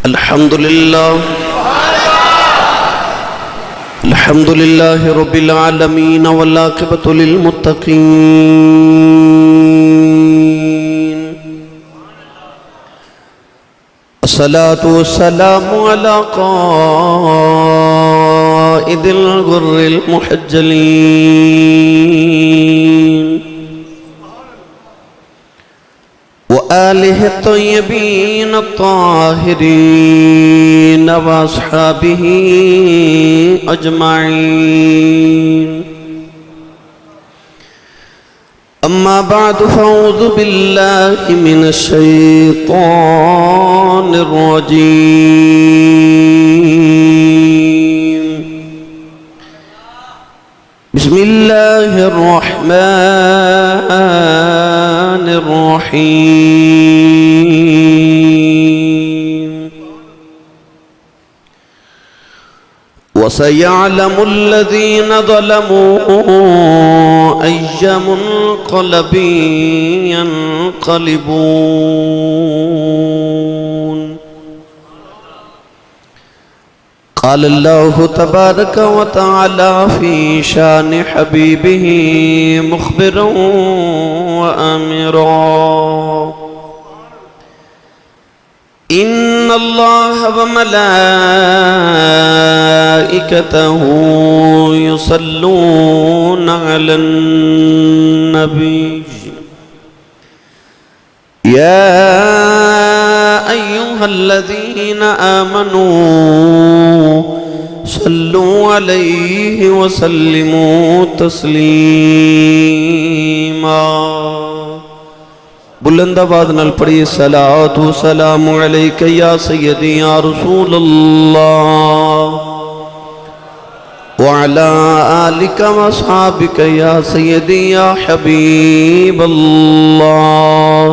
الحمد لله رب العالمين والعاقبة للمتقين. الصلاة والسلام على قائد الغر المحجلين وآله الطيبين الطاهرين وأصحابه أجمعين. أما بعد فأعوذ بالله من الشيطان الرجيم. بسم الله الرحمن الرحيم. وسيعلم الذين ظلموا أي منقلب ينقلبون. قال الله تبارك وتعالى في شان حبيبه مخبرا وآمرا: إن الله وملائكته يصلون على النبي يا أيها الذين آمنوا صلوا عليه وسلموا تسلیما. بلند آواز نال پڑھیے: صلاۃ و سلام علیک یا سیدی یا رسول اللہ وعلی آلک و اصحابک یا سیدی یا حبیب اللہ.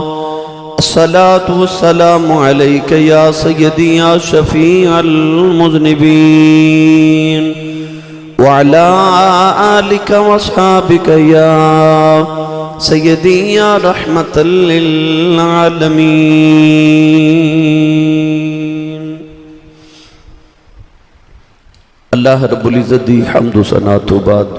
الصلاة والسلام علیک یا سیدی یا شفیع المذنبین وعلی آلک و اصحابک یا سیدی یا رحمت للعالمین. اللہ رب العزت دی حمد و ثنا تو بعد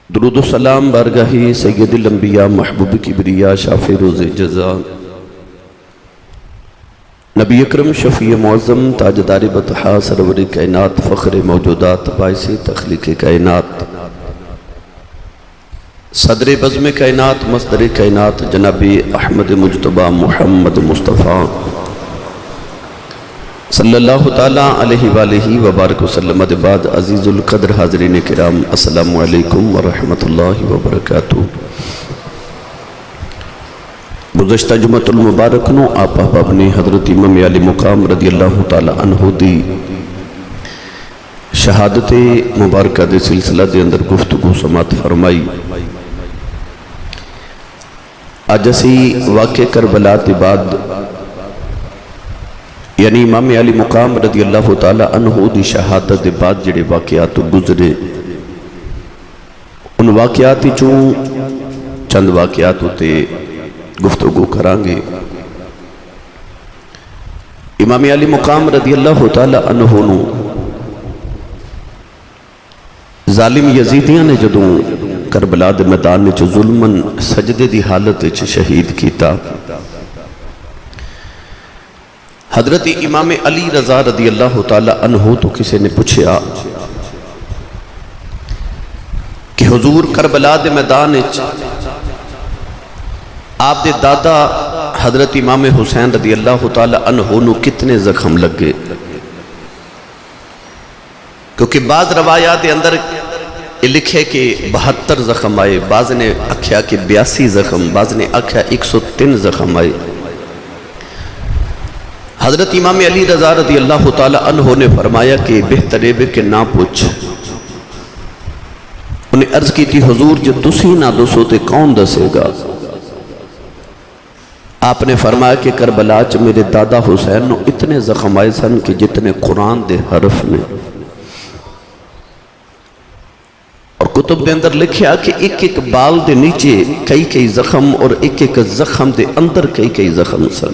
درود و سلام بارگاہی سید الانبیاء محبوب کبریا شافع روز جزا نبی اکرم شفیع معظم تاجدار بطحا سرور کائنات فخر موجودات باعث تخلیق کائنات صدر بزم کائنات مصدر کائنات جناب احمد مجتبی محمد مصطفیٰ صلی اللہ تعالیٰ علیہ وآلہ وبارک وسلم. بعد عزیز القدر حاضرین کرام، السلام علیکم ورحمۃ اللہ وبرکاتہ. گزشتہ جمعۃ المبارک نو آپ احباب نے حضرت امام علی مقام رضی اللہ تعالیٰ عنہ دی شہادت مبارکہ دے سلسلہ دے اندر گفتگو سماعت فرمائی. آج اسی واقع کربلا کے بعد یعنی امام علی مقام رضی اللہ تعالیٰ عنہ دی شہادت دے بعد جڑے واقعات گزرے ان واقعات چوں چند واقعات ہوتے گفتگو کرانگے. امام علی مقام رضی اللہ تعالیٰ عنہ نو ظالم یزیدیاں نے جدوں کربلا دے میدان وچ ظلمن سجدے دی حالت وچ شہید کیتا. حضرت امام علی رضا رضی اللہ تعالیٰ عنہ تو کسی نے پوچھا کہ حضور کربلا دے میدان وچ آپ دے دادا حضرت امام حسین رضی اللہ تعالیٰ عنہ نو کتنے زخم لگے؟ کیونکہ بعض روایات دے اندر لکھے کہ 72 زخم آئے، بعض نے آکھیا کہ 82 زخم، بعض نے آکھیا 103 زخم آئے. حضرت امام علی رضا رضی اللہ تعالیٰ عنہ نے فرمایا کہ بہتر ہے کہ نہ پوچھ. انہیں عرض کی تھی حضور جو تسی نہ دسو تے کون دسے گا؟ آپ نے فرمایا کہ کربلا چ میرے دادا حسین نو اتنے زخم آئے سن کہ جتنے قرآن دے حرف نے. اور کتب دے اندر لکھیا کہ ایک ایک بال دے نیچے کئی کئی زخم اور ایک ایک زخم دے اندر کئی کئی زخم سن.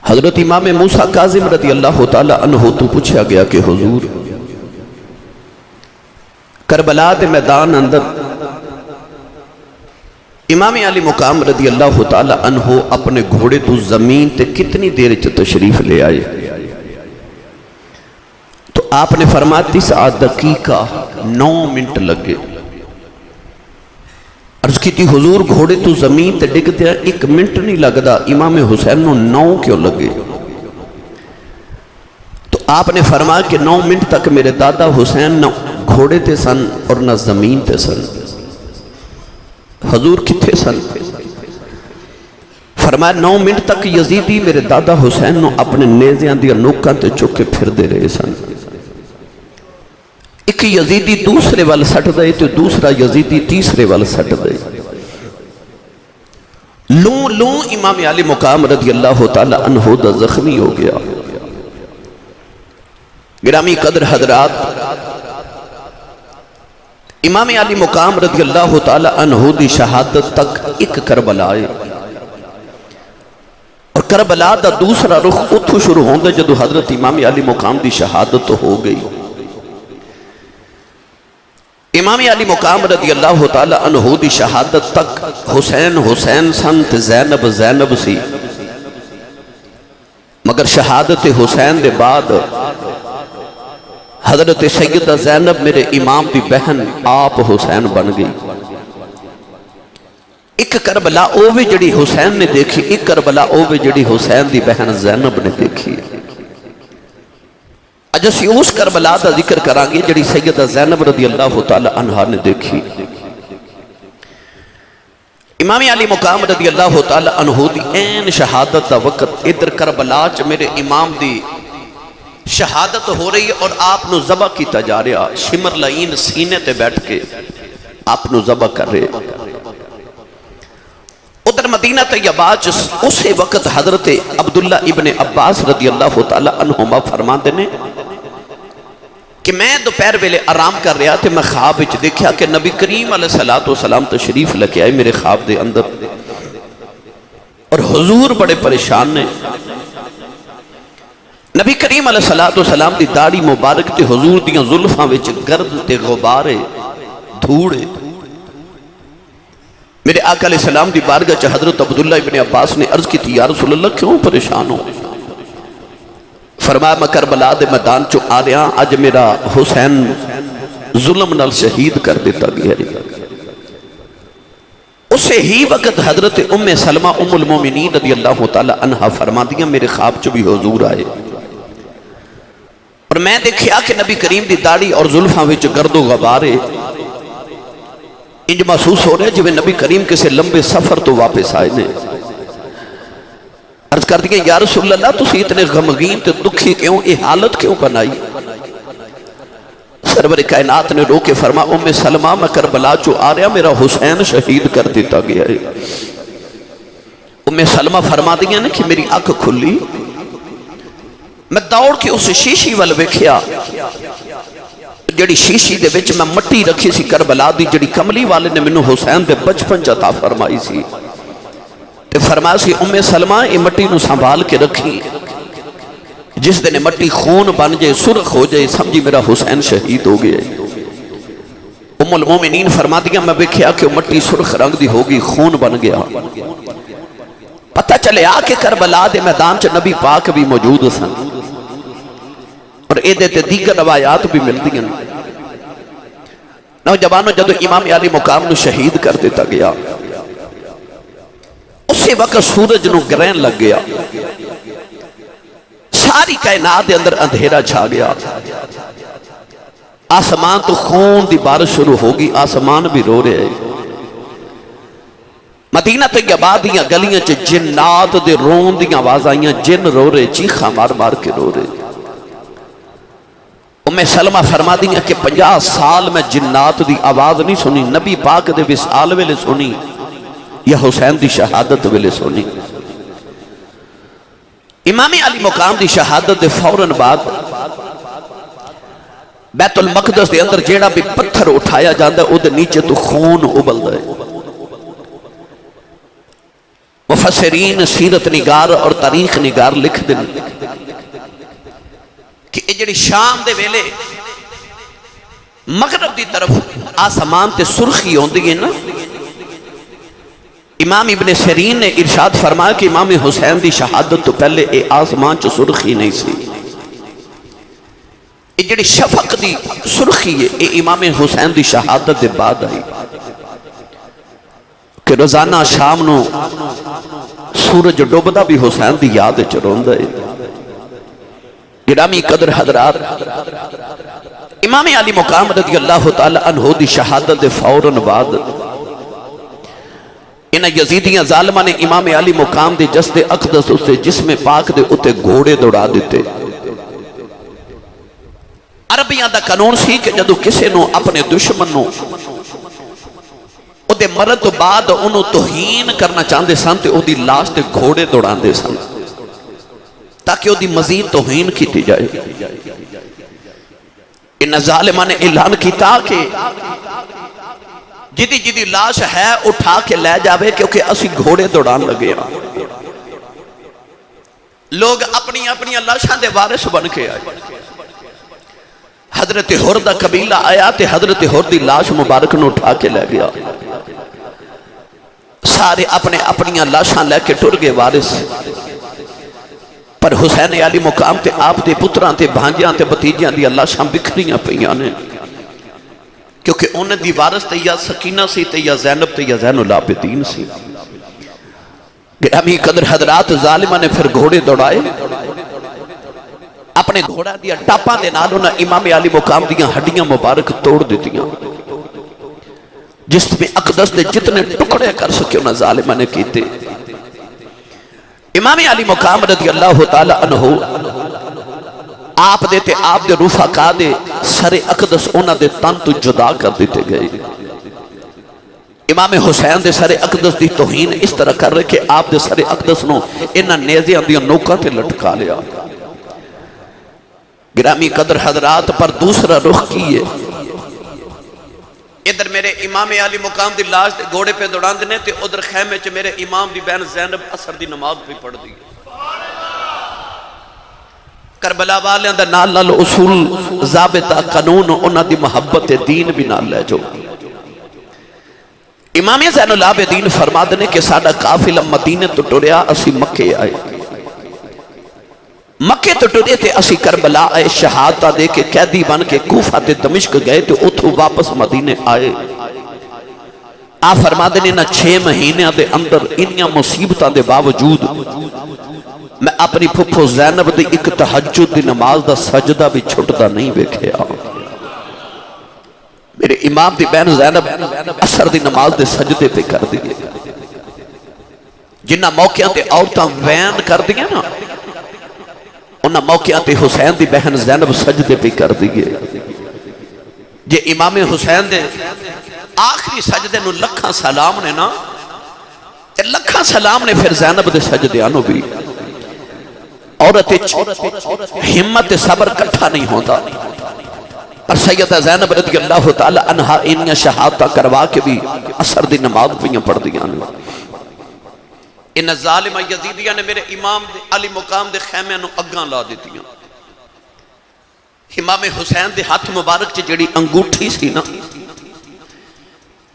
حضرت امام موسیٰ کاظم رضی اللہ تعالی عنہ تو پوچھا گیا کہ حضور کربلا دے میدان اندر امام علی مقام رضی اللہ تعالی عنہ اپنے گھوڑے تو زمین تے کتنی دیر تشریف لے آئے؟ تو آپ نے فرمایا 9 دقیقہ 9 منٹ لگے۔ عرض کی تھی حضور گھوڑے تو زمین تے ڈگ دیا 1 منٹ نہیں لگدا، امام حسین نو 9 کیوں لگے؟ تو آپ نے فرمایا کہ 9 منٹ تک میرے دادا حسین نہ گھوڑے تے سن اور نہ زمین تے سن۔ حضور کتھے سن؟ فرمایا 9 منٹ تک یزیدی میرے دادا حسین نو اپنے نیزیاں دیا نوکاں تے چکے پھر دے رہے سن۔ ایک یزیدی دوسرے وال سٹ دے تو دوسرا یزیدی تیسرے وال سٹ دے۔ لوں امام علی مقام رضی اللہ تعالی عنہ دا زخمی ہو گیا۔ گرامی قدر حضرات، امام علی مقام رضی اللہ تعالی عنہ دی شہادت تک ایک کربلا ہے، اور کربلا دا دوسرا رخ اتھو شروع ہوندے جدو حضرت امام علی مقام دی شہادت ہو گئی۔ امام علی مقام رضی اللہ تعالی عنہ دی شہادت تک حسین سنت زینب سی، مگر شہادت حسین دے بعد حضرت سیدہ زینب میرے امام دی بہن آپ حسین بن گئی۔ ایک کربلا اوے جڑی حسین نے دیکھی، ایک کربلا اوے جڑی حسین دی بہن زینب نے دیکھی۔ اج اسی اس کربلا دا ذکر کرانگے جڑی سیدہ زینب رضی اللہ تعالی عنہ نے دیکھی۔ امام علی مقام رضی اللہ تعالی عنہ دی این شہادت دا وقت ادھر کربلا چ میرے امام دی شہادت ہو رہی ہے اور آپ نو ذبح کیتا جا رہا، شمر لعین سینے تے بیٹھ کے آپ نو ذبح کر رہے۔ ادھر مدینہ طیبہ اسے وقت حضرت عبداللہ ابن عباس رضی اللہ تعالی عنہما فرماندے نے کہ میں دوپہر ویلے آرام کر رہا تھے، میں خواب وچ دیکھا کہ نبی کریم علیہ السلام تشریف لے آئے میرے خواب دے اندر، اور حضور بڑے پریشان نے۔ نبی کریم علیہ السلام دی داڑھی مبارک تے حضور دیاں زلفاں وچ گرد تے غبارے دھوڑے۔ میرے آقا علیہ السلام دی بارگاہ چ حضرت عبداللہ ابن عباس نے عرض کی تھی یا رسول اللہ کیوں پریشان ہو؟ فرمایا میں کربلا دے میدان چو آ رہا، اج میرا حسین ظلم نال شہید کر دیتا گیا ہے۔ اسے ہی وقت حضرت ام سلمہ ام المومنین رضی اللہ تعالی عنہ فرما دیا میرے خواب چو بھی حضور آئے، اور میں دیکھیا کہ نبی کریم دی داڑھی اور زلفاں وچ گرد و غبارے، انج محسوس ہو رہے جو نبی کریم کسے لمبے سفر تو واپس آئے نے۔ عرض کر دیا یا رسول اللہ تسی اتنے غمگین تے دکھی کیوں، یہ حالت کیوں بنائی؟ سرور کائنات نے رو کے فرما ام سلمہ میں کربلا چو آ رہا میرا حسین شہید کر دیتا گیا ہے۔ ام سلمہ فرما دیا نے کہ میری آنکھ کھلی، میں دوڑ کے اسے شیشی وال ویکھیا، جڑی شیشی دے وچ میں مٹی رکھی سی کربلا دی، جڑی کملی والے نے منو حسین دے بچپن عطا فرمائی سی، تے فرمایا سی ام سلمہ یہ مٹی نو سنبھال کے رکھی، جس دن مٹی خون بن جائے سرخ ہو جائے سمجھی میرا حسین شہید ہو گیا۔ ام المومنین فرما دیا میں دیکھا کہ مٹی سرخ رنگ دی ہوگی، خون بن گیا۔ پتہ چلے آ کے کربلا دے میدان چ نبی پاک بھی موجود سن، اور اے دیتے دیگر روایات بھی مل دیا۔ نوجوانوں جدو امام علی مقام نو شہید کر دیتا گیا، اسی وقت سورج نو گرہن لگ گیا، ساری کائنات دے اندر اندھیرا چھا گیا، آسمان تو خون دی بارش شروع ہوگی، آسمان بھی رو رہے ہیں۔ مدینہ طیبہ دیاں گلیاں چ جنات دے رون دیاں آواز آئیاں، جن رو رہے، چیخا مار مار کے رو رہے۔ ام سلمہ فرما دیا کہ 50 سال میں جنات دی آواز نہیں سنی، نبی پاک دے وصال ویلے سنی یا حسین دی شہادت ویلے سنی۔ امام علی مقام دی شہادت دے فوراً بعد بیت المقدس دے اندر جیڑا بھی پتھر اٹھایا جاندہ او دے نیچے تو خون ابل دے۔ وہ مفسرین سیرت نگار اور تاریخ نگار لکھ دیں کہ یہ جڑی شام دے ویلے مغرب دی طرف آسمان تے سرخی ہوندی ہے نا، امام ابن سیرین نے ارشاد فرمایا کہ امام حسین دی شہادت تو پہلے اے آسمان چ سرخی نہیں سی، یہ جڑی شفق دی سرخی ہے اے امام حسین دی شہادت دے بعد آئی کہ روزانہ شام نو سورج ڈوبدا بھی حسین دی یاد وچ روندا ہے۔ گرامی قدر حضرات، امام علی مقام رضی اللہ تعالی عنہ دی شہادت دے فوراً بعد انہاں یزیدیاں ظالمہ نے امام علی مقام دے جسد اقدس اسے جسم پاک دے اتے گھوڑے دوڑا دیتے۔ عربیاں دا قانون سی کہ جدو کسے نو اپنے دشمن نو او دے مرد تو بعد انہوں توہین کرنا چاہندے سن تے او دی لاش تے گھوڑے دوڑان دے سن تاکہ او دی مزید توہین کیتی جائے۔ ان ظالمہ نے اعلان کیتا کہ جدی جدی لاش ہے اٹھا کے لے جاوے کیونکہ اسی گھوڑے دوڑان لگے ہیں۔ لوگ اپنی اپنی لاشاں دے وارث بن کے آئے۔ حضرت حر دا قبیلہ آیا تے حضرت حر دی لاش مبارک نو اٹھا کے لے گیا، سارے اپنے اپنی لاشاں لے کے ٹر گئے وارث، پر حسین علی مقام تے آپ دے پتراں تے بھانجیاں تے بتیجیاں دی لاشاں بکھریاں پئیاں نے، کیونکہ انہیں دی وارث تے یا سکینہ سی تے یا زینب تے یا زین العابدین سی۔ گرامی قدر حضرات، ظالمہ نے پھر گھوڑے دوڑائے، اپنے گھوڑا دیا ٹاپاں دے نال انہاں امام علی مقام دیا ہڈیاں مبارک توڑ دیتیاں، جس میں اقدس دے جتنے ٹکڑے کر سکے انہاں ظالمہ نے کیتے۔ امام علی مقام رضی اللہ تعالی عنہ آپ دیتے آپ دے رفقا دے سر اقدس انہاں دے تن تو جدا کر دیتے گئے۔ امام حسین دے سر اقدس دی توہین اس طرح کر رہے کہ آپ دے سر اقدس نو انہاں نیزیاں دیا نوکاں تے لٹکا لیا۔ گرامی قدر حضرات، پر دوسرا رخ کیے، ادھر میرے امام علی مقام دی لاش دے گھوڑے پہ دوڑان دینے تے ادھر خیمے چ میرے امام دی بہن زینب عصر دی نماز پہ پڑھ دی۔ کربلا والیاں دا نال نال اصول ضابطہ قانون انہاں دی محبت دین بھی نال لے جو۔ امام زین العابدین فرما دینے کہ ساڈا قافلہ مدینہ تو ٹریا، اسی مکے آئے، مکے تو ٹرے تھے، اسی کربلا آئے، شہادتہ دے کے قیدی بن کے کوفہ تے دمشق گئے تو اتھو واپس مدینے آئے۔ آپ فرما دینے نہ 6 مہینے دے اندر انیاں مصیبتاں دے باوجود میں اپنی پھپھو زینب دی ایک تہجد دی نماز دا سجدہ بھی چھٹدا نہیں بیکھیا۔ میرے امام دی بہن زینب عصر دی نماز دے سجدے پہ کر دیئے، جنہ موقعوں تے عورتاں وین کر دیئے نا، انہاں موقعوں تے حسین دی بہن زینب سجدے پہ کر دیئے۔ جے امام حسین دے آخری سجدے نو لکھاں سلام نے نا، لکھاں سلام نے پھر زینب دے سجدے آنو بھی۔ عورت ہمت صبر کٹھا نہیں ہوتا، اور سیدہ زینب رضی اللہ تعالی عنہ انیاں شہادتہ کروا کے بھی عصر دی نماز پہ پڑھ دیا۔ ان ظالمہ یزیدیاں نے میرے امام علی مقام دے خیمے نو اگاں لا دیتیاں۔ امام حسین دے ہاتھ مبارک چ جڑی انگوٹھی سی نا،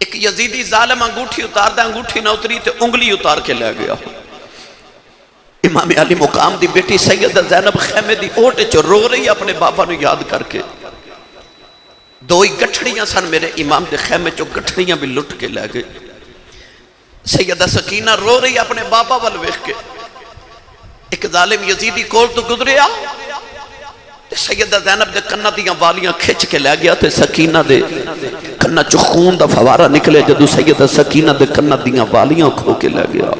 ایک یزیدی ظالم انگوٹھی اتار دا، انگوٹھی نہ اتری تے انگلی اتار کے لے گیا۔ امام علی مقام دی بیٹی سیدہ زینب خیمے دی اوٹ چ رو رہی اپنے بابا نو یاد کر کے۔ دوئی گٹھڑیاں سن میرے امام دے خیمے چو، گٹھڑیاں بھی لٹ کے لے گئے۔ سیدہ سکینہ رو رہی اپنے بابا وال ویکھ کے، ایک ظالم یزیدی کول تو گزریا، سیدہ زینب دے کنہ دیاں والیاں کھچ کے لے گیا، تے سکینہ دے کنہ چو خون دا فوارہ نکلے، جدو سیدہ سکینہ دے کنہ دیاں والیاں کھو کے لے گیا۔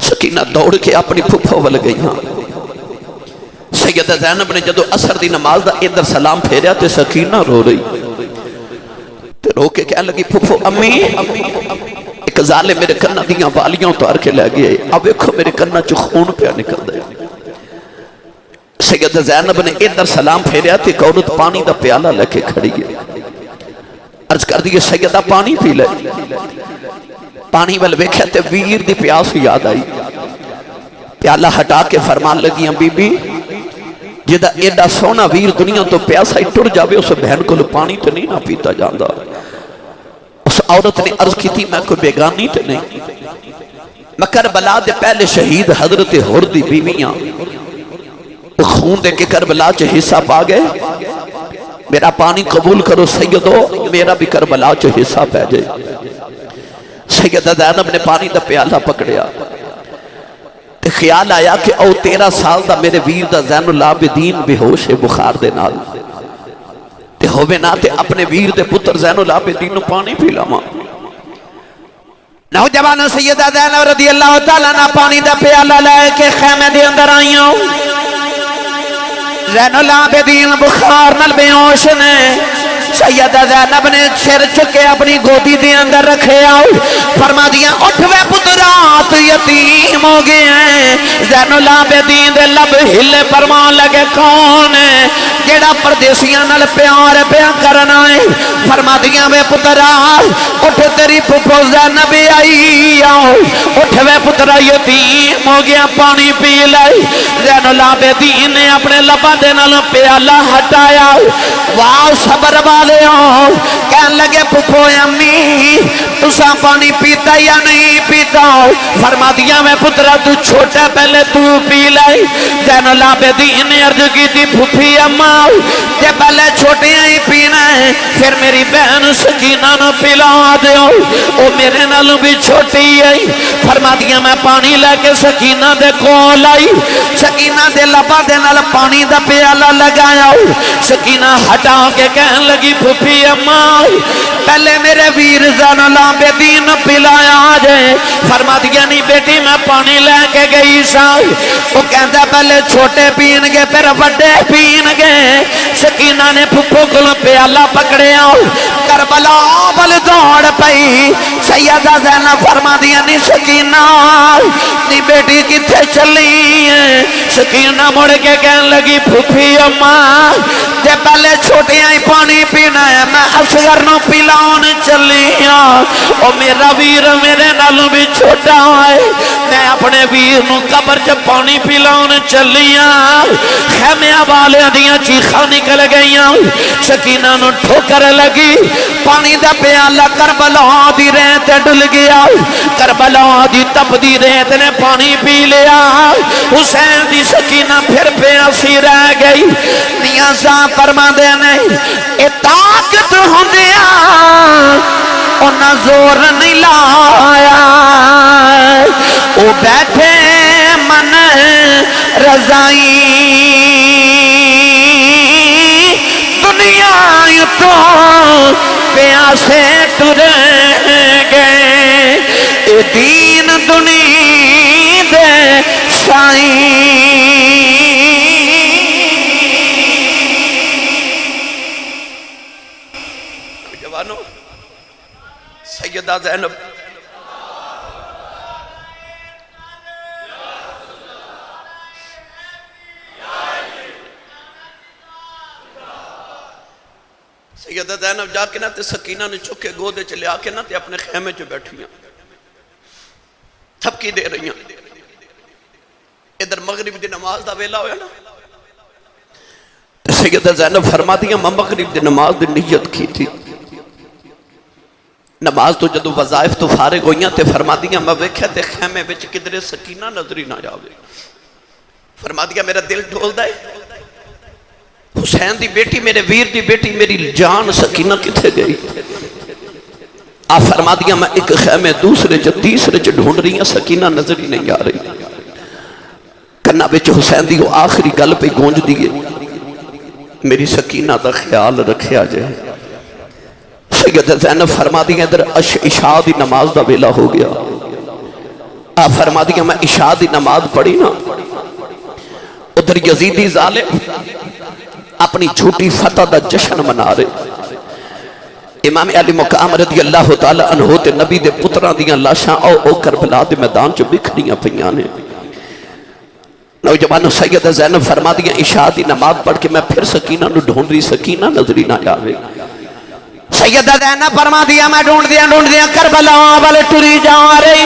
سکینہ دوڑ کے اپنی پھپھو وال گئی ہاں۔ سیدہ زینب نے جدو عصر دی نماز دا ادھر سلام پھیریا تے سکینہ رو رہی، تے رو کے کہنے لگی پھپھو امی، ایک ظالم میرے کنہ دیاں والیاں اتار کے لے گئے، اب دیکھو میرے کنہ چو خون پہ نکل دے۔ سیدہ زینب نے ادھر سلام پھیریا تے ایک عورت پانی دا پیالہ لے کے کھڑی ہے، عرض کر دیئے سیدہ پانی پی لے۔ پانی ول ویکھیا تے ویر دی پیاس یاد آئی، پیالہ ہٹا کے فرمان لگیاں بی بی جدہ ایڈا سونا ویر دنیا تو پیاسا ہی ٹر جاوے اسے بہن کو پانی تو نہیں نہ پیتا جاندہ۔ اس عورت نے عرض کی تھی میں کوئی بیگانی تو نہیں، میں کربلا دے پہلے شہید حضرت حردی بیویاں وہ خون دے کے کربلا چے حصہ پا گئے، میرا پانی قبول کرو سیدو، میرا بھی کربلا چے حصہ پہ جائے۔ سیدہ زینب نے پانی دا پیالہ پکڑیا تے خیال آیا کہ او 13 سال دا میرے ویر دا زین العابدین بے ہوش بخار دے نال تے ہووے نہ تے اپنے ویر دے پتر زین العابدین نو پانی پی لاواں۔ نوجوان سیدہ زینب رضی اللہ تعالیٰ عنہ پانی دا پیالہ لے کے خیمے دے اندر آئیوں، زین العابدین بخار نال بے ہوش نے سیدہ زینب نے سر چکے اپنی گودی دے اندر رکھے آؤ، فرما دیا اٹھ وے پترات یتیم ہو گئے ہیں۔ زین العابدین دے لب ہلے فرمان لگے کون ہے جیڑا پردیسیاں نال پیار پیا کرنا ہے، فرما دیا وے پترات اٹھ تیری پھپھو زینب آئی آؤ، اٹھ وے پترا یتیم ہو گیا پانی پی لئی۔ زین العابدین نے اپنے لبا دے نال پیالہ ہٹایا، واہ صبر والے ہوں کہن لگے پھپھو امی تسا پانی پیتا یا نہیں پیتا، فرما دیا میں پترا تو چھوٹا پہلے تو پی لائی۔ زین العابدین نے عرض کی تھی پھپھی اماں کہ پہلے چھوٹے ہی پینا ہے پھر میری بہن سکینہ نو پلا دیو، او میرے نالوں بھی چھوٹی ہے۔ فرما دیا میں پانی لے کے سکینہ دے کول آئی، سکینہ دے لبا دے نال پانی دا پیالہ لگایا، سکینہ ہٹا کے کہن لگی پھپھی اماں پہلے میرے ویر زین العابدین پلایا جائے۔ فرما دیا نہیں بیٹی میں پانی لے کے گئی سا، وہ کہتا پہلے چھوٹے پین گے پھر بڑے پین گے۔ سکینہ نے پھپھو کو پیالہ پکڑے آؤ، کربلا بل دوڑ پئی۔ سیدہ زینب فرما دیا نہیں سکینہ نہیں بیٹی کتھے چلی ہے؟ سکینہ مڑ کے کہن لگی پھپھی اماں جے پہلے چھوٹیاں ہی پانی پینا ہے میں اصغر نو پلاؤن چلی ہاں، او میرا ویر میرے نالوں بھی چھوٹا ہے، میں اپنے ویر نو قبر چ پانی پلاؤن چلی ہاں۔ خیمیاں والے دیاں چیخاں نکل گئیاں، سکینہ نو ٹھوکر لگی، پانی دا پیالہ کربلا دی ریت ڈل گیا، کربلا دی تپ دی ریت نے پانی پی لیا۔ حسین دی سکینہ پھر پیاسی رہ گئی، نیازاں فرما دے نہیں اے طاقت ہوندیا انہاں زور نہیں لایا، او بیٹھے من رضائی دنیا تو پیاسے ٹرے گئے، اے دین دنیا دے سائیں۔ سیدہ زینب سیدہ زینب جا کے نہ تے سکینہ نے چکے گودے چلے آ کے نہ تے اپنے خیمے جو بیٹھیاں تھپکی دے رہی ہیں۔ ادھر مغرب دی نماز دا ویلا ہویا نا، سیدہ زینب فرما دیا میں مغرب دی نماز دی نیت کی تھی، نماز تو جدو وظائف تو فارغ ہوئیاں تے فرما دیا میں ویکھیا تے خیمے وچ کدھرے سکینہ نظری نہ جاوے۔ فرما دیا میرا دل ڈھول دائے، حسین دی بیٹی میرے ویر دی بیٹی میری جان سکینہ کتھے گئی؟ آپ فرما دیا میں ایک خیمے دوسرے چ تیسرے چ ڈھونڈ رہی ہیں، سکینہ نظری نہیں آ رہی۔ کنا وچ حسین دی وہ آخری گل پہ گونج دیئے میری سکینہ دا خیال رکھیا جائے۔ سیدہ زینب فرما دیا ادھر عشاء دی نماز دا ویلا ہو گیا، آپ فرما دیا میں عشاء دی نماز پڑھی نا، ادھر یزیدی ظالم اپنی جھوٹی فتح دا جشن منا رہے۔ امام علی مقام رضی اللہ تعالی عنہ تے نبی دے پتران دیاں لاشاں او کربلا دے میدان چ بکھریاں پئیاں نے۔ نوجوانوں سیدہ زینب فرما دیا عشاء دی نماز پڑھ کے میں پھر سکینہ نو ڈھونڈ رہی، سکینہ نظری نہ آوے۔ سیدہ زینب فرما دیا میں ڈھونڈ دیا کربلا والے ٹری جا رہی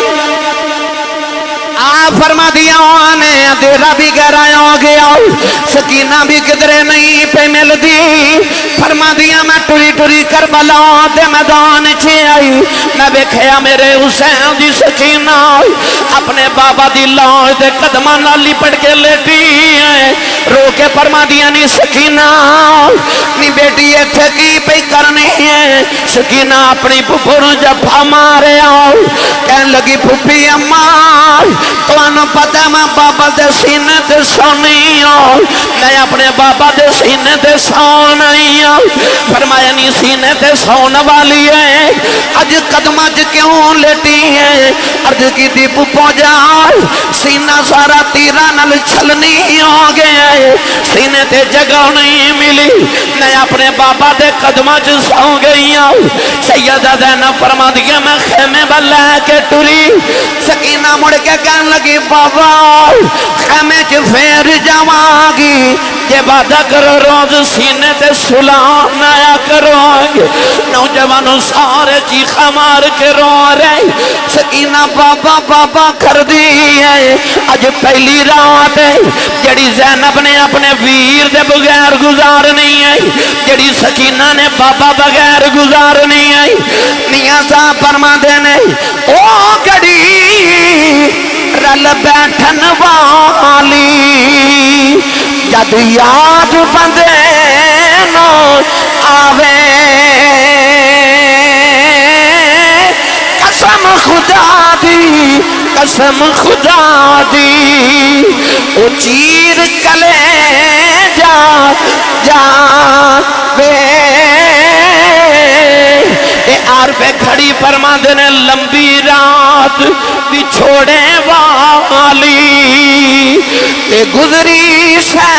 آپ فرما دیا آنے اندھیرا بھی گہرایا ہو گیا سکینہ بھی کدرے نہیں پہ مل دی فرما دیا میں ٹری کربلا دے میدان چھے آئی میں بیکھیا میرے حسین دی سکینہ اپنے بابا دی لاش دے قدمہ نالی پڑ کے لیٹی ہے رو کے فرما دیا نہیں سکینہ نہیں بیٹی یہ تھکی پہ کرنی ہے سکینہ اپنی پھپھر جب ہمارے آؤ کہنے لگی پھپھی اماں تو انہوں پتہ میں بابا دے سینے دے سونی ہوں میں اپنے بابا دے سینے دے سونی ہوں فرمایا نہیں سینے دے سون والی ہے اج قدمہ کیوں لیٹی ہے عرض کی دی پھپھو جاؤ سینہ سارا تیرہ نل چھلنی ہو گیا ہے سینے تے جگہ نہیں ملی میں اپنے بابا دے قدمہ سو گئی ہوں سیدہ زینب فرما دیا میں خیمے بلے کے ٹری سکینہ مڑ کے کہنے لگی بابا خیمے چ پھیر جاواگی یہ وعدہ کرو روز سینے تے سلام نایا کرو نوجوانوں سارے چیخا مار کے رو رہے سکینہ بابا بابا کر دی ہے آج پہلی رات ہے جڑی زینب نے اپنے ویر دے بغیر گزار نہیں ہے جڑی سکینہ نے بابا بغیر گزار نہیں ہے میاں صاحب فرما دینے او گڑی رل بیٹھن والی جد یاد بندے نو آوے قسم خدا دی او چیر کلے جاوے اے آر پہ کھڑی فرما دینے لمبی رات بھی چھوڑے والی اے گزری سے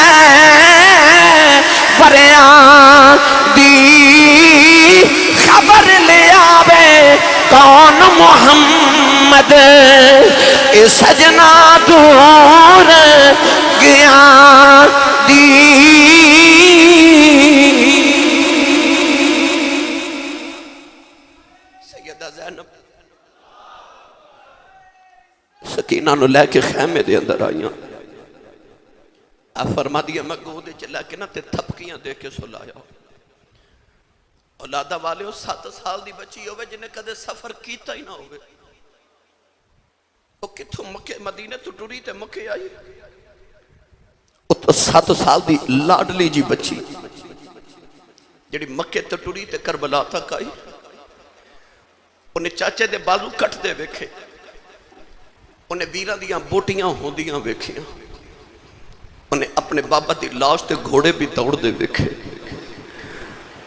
پریاں دی خبر لے آوے کون محمد اے سجنا دور گیا دی سکینہ نو لے کے خیمے دے اندر آئیاں آپ فرما دیا میں گودے چلا کے نا تے تھپکیاں دے کے سلایا اولادہ والے ہو 7 سال دی بچی ہوئے جنہیں کدے سفر کیتا ہی نہ ہوئے وہ کتھو مکہ مدینہ تو ٹوری تے مکہ آئی وہ تو 7 سال دی لاڈلی جی بچی جڑی مکہ تو ٹوری تے کربلا تک آئی انہیں چاچے دے بازو کٹ دے ویکھے انہیں ویرہ دیاں بوٹیاں ہوں دیاں ویکھیاں انہیں اپنے بابا دی لاش تے گھوڑے بھی دوڑ دے ویکھے